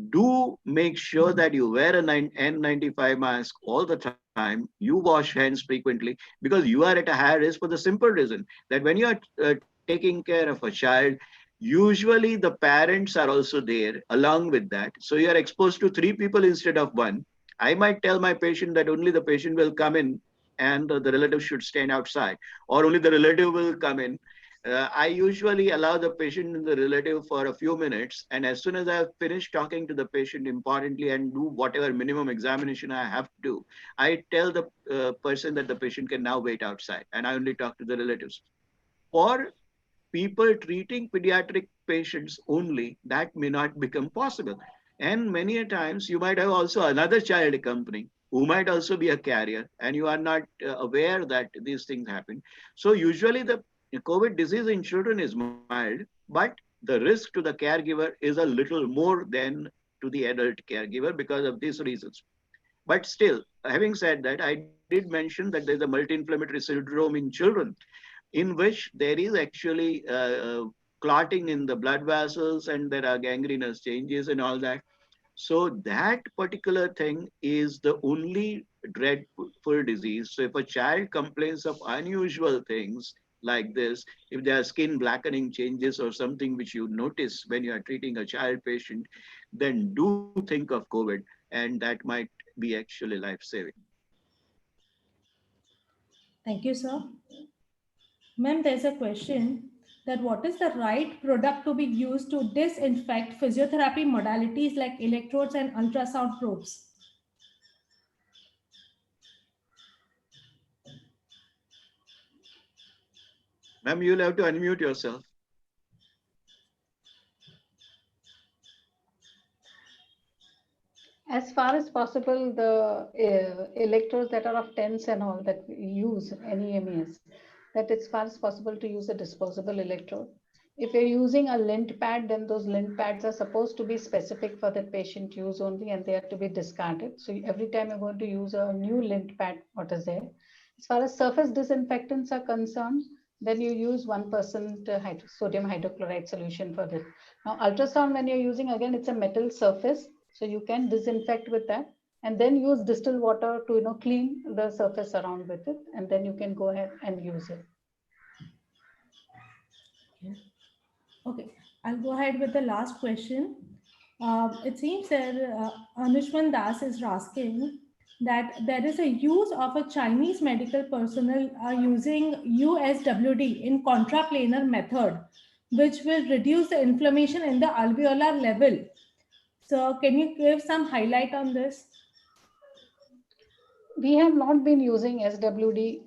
C: Do make sure that you wear an N95 mask all the time. You wash hands frequently because you are at a higher risk for the simple reason that when you are taking care of a child, usually the parents are also there along with that. So you are exposed to three people instead of one. I might tell my patient that only the patient will come in and the relative should stand outside, or only the relative will come in. I usually allow the patient and the relative for a few minutes, and as soon as I have finished talking to the patient importantly and do whatever minimum examination I have to do, I tell the person that the patient can now wait outside, and I only talk to the relatives. For people treating pediatric patients only, that may not become possible. And many a times you might have also another child accompanying who might also be a carrier, and you are not aware that these things happen. So usually the COVID disease in children is mild, but the risk to the caregiver is a little more than to the adult caregiver because of these reasons. But still, having said that, I did mention that there's a multi-inflammatory syndrome in children in which there is actually clotting in the blood vessels and there are gangrenous changes and all that. So that particular thing is the only dreadful disease. So if a child complains of unusual things like this, if there are skin blackening changes or something which you notice when you are treating a child patient, then do think of COVID, and that might be actually life saving.
B: Thank you, sir. Ma'am, there's a question. that what is the right product to be used to disinfect physiotherapy modalities like electrodes and ultrasound probes?
C: Ma'am, you'll have to unmute yourself.
E: As far as possible, the electrodes that are of TENS and all that we use, NEMES, that as far as possible to use a disposable electrode. If you're using a lint pad, then those lint pads are supposed to be specific for the patient use only, and they are to be discarded. So every time you're going to use a new lint pad, what is there? As far as surface disinfectants are concerned, then you use 1% sodium hydrochloride solution for this. Now, ultrasound, when you're using, again, it's a metal surface, so you can disinfect with that, and then use distilled water to clean the surface around with it, and then you can go ahead and use it.
B: Okay, I'll go ahead with the last question. It seems that Anushman Das is asking that there is a use of a Chinese medical personnel using USWD in contraplanar method, which will reduce the inflammation in the alveolar level. So can you give some highlight on this?
E: We have not been using SWD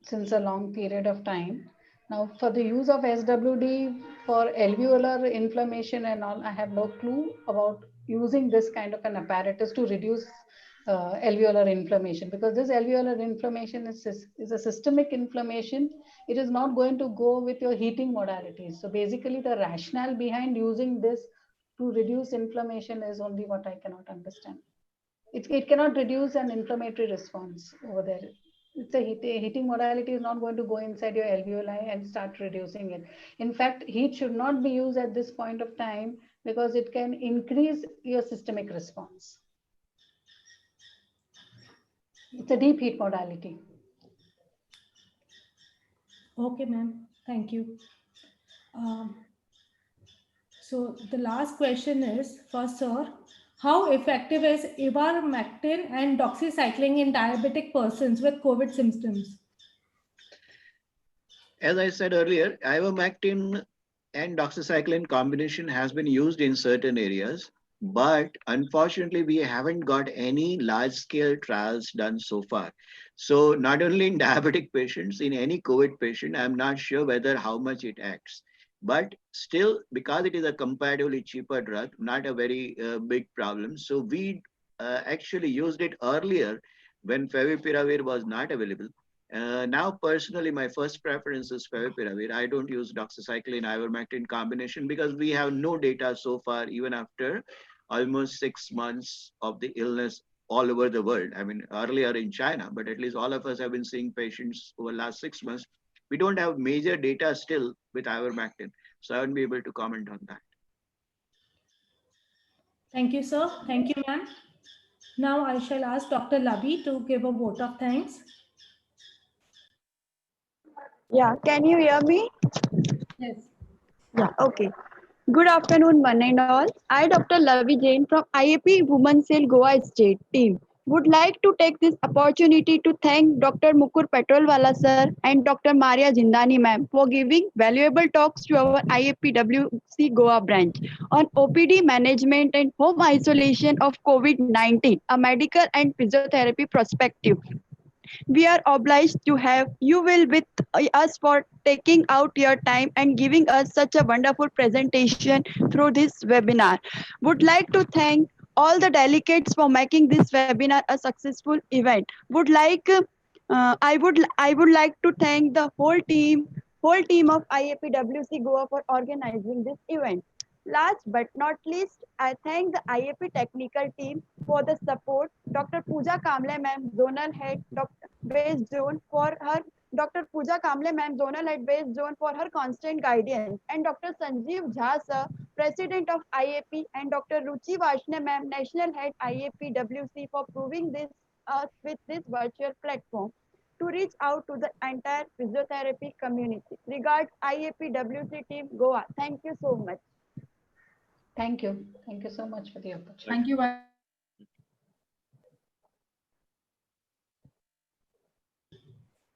E: since a long period of time. Now, for the use of SWD for alveolar inflammation and all, I have no clue about using this kind of an apparatus to reduce alveolar inflammation, because this alveolar inflammation is a systemic inflammation. It is not going to go with your heating modalities. So basically the rationale behind using this to reduce inflammation is only what I cannot understand. It cannot reduce an inflammatory response over there. It's a heating modality is not going to go inside your alveoli and start reducing it. In fact, heat should not be used at this point of time because it can increase your systemic response. It's a deep heat modality.
B: Okay, ma'am. Thank you. So the last question is for Sir. How effective is ivermectin and doxycycline in diabetic persons with COVID symptoms?
C: As I said earlier, ivermectin and doxycycline combination has been used in certain areas, but unfortunately, we haven't got any large-scale trials done so far. So not only in diabetic patients, in any COVID patient, I'm not sure whether how much it acts. But still, because it is a comparatively cheaper drug, not a very big problem. So we actually used it earlier when favipiravir was not available. Now, personally, my first preference is favipiravir. I don't use doxycycline ivermectin combination because we have no data so far, even after almost 6 months of the illness all over the world. I mean, earlier in China, but at least all of us have been seeing patients over the last 6 months. We don't have major data still with ivermectin, so I won't be able to comment on that.
B: Thank you, sir. Thank you, ma'am. Now I shall ask Dr. Labi to give a vote of thanks.
F: Yeah, can you hear me?
B: Yes.
F: Yeah, okay. Good afternoon, one and all. I, Dr. Lavi Jain from IAP Women's Cell Goa State team, would like to take this opportunity to thank Dr. Mukur Petrolwala sir and Dr. Maria Jindani ma'am for giving valuable talks to our IAPWC Goa branch on OPD management and home isolation of COVID-19, a medical and physiotherapy perspective. We are obliged to have you will with us for taking out your time and giving us such a wonderful presentation through this webinar. Would like to thank all the delegates for making this webinar a successful event. I would like to thank the whole team of IAPWC Goa for organizing this event. Last but not least, I thank the IAP technical team for the support. Dr. Pooja Kamble ma'am, zonal head, Dr. West Zone for her. Dr. Pooja Kamble ma'am, zonal head West Zone for her constant guidance, and Dr. Sanjeev Jha sir, president of IAP, and Dr. Ruchi Vashne ma'am, national head IAPWC for proving this us with this virtual platform to reach out to the entire physiotherapy community. Regards IAPWC team Goa. Thank you so much.
E: Thank you. Thank you so much for the opportunity.
A: Thank you.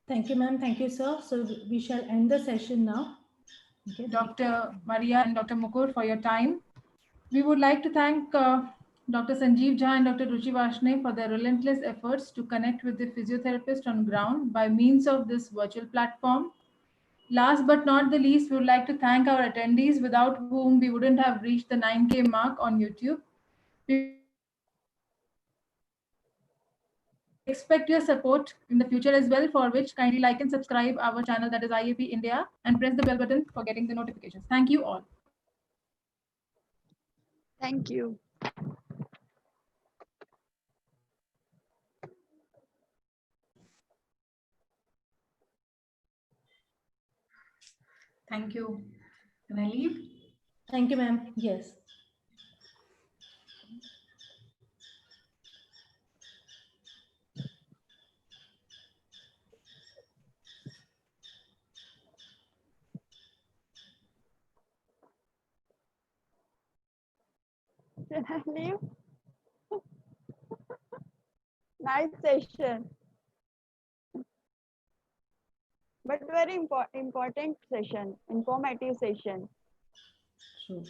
B: Thank you, ma'am. Thank you, sir. So we shall end the session now.
A: Okay, Dr. Maria and Dr. Mukur for your time. We would like to thank Dr. Sanjeev Jha and Dr. Ruchi Vashne for their relentless efforts to connect with the physiotherapist on ground by means of this virtual platform. Last but not the least, we would like to thank our attendees without whom we wouldn't have reached the 9K mark on YouTube. We expect your support in the future as well, for which kindly like and subscribe our channel that is IAP India and press the bell button for getting the notifications. Thank you all.
F: Thank you.
A: Thank you. Can I leave?
B: Thank you, ma'am. Yes.
F: Should I leave? Nice session, but very important session, informative session.
B: True.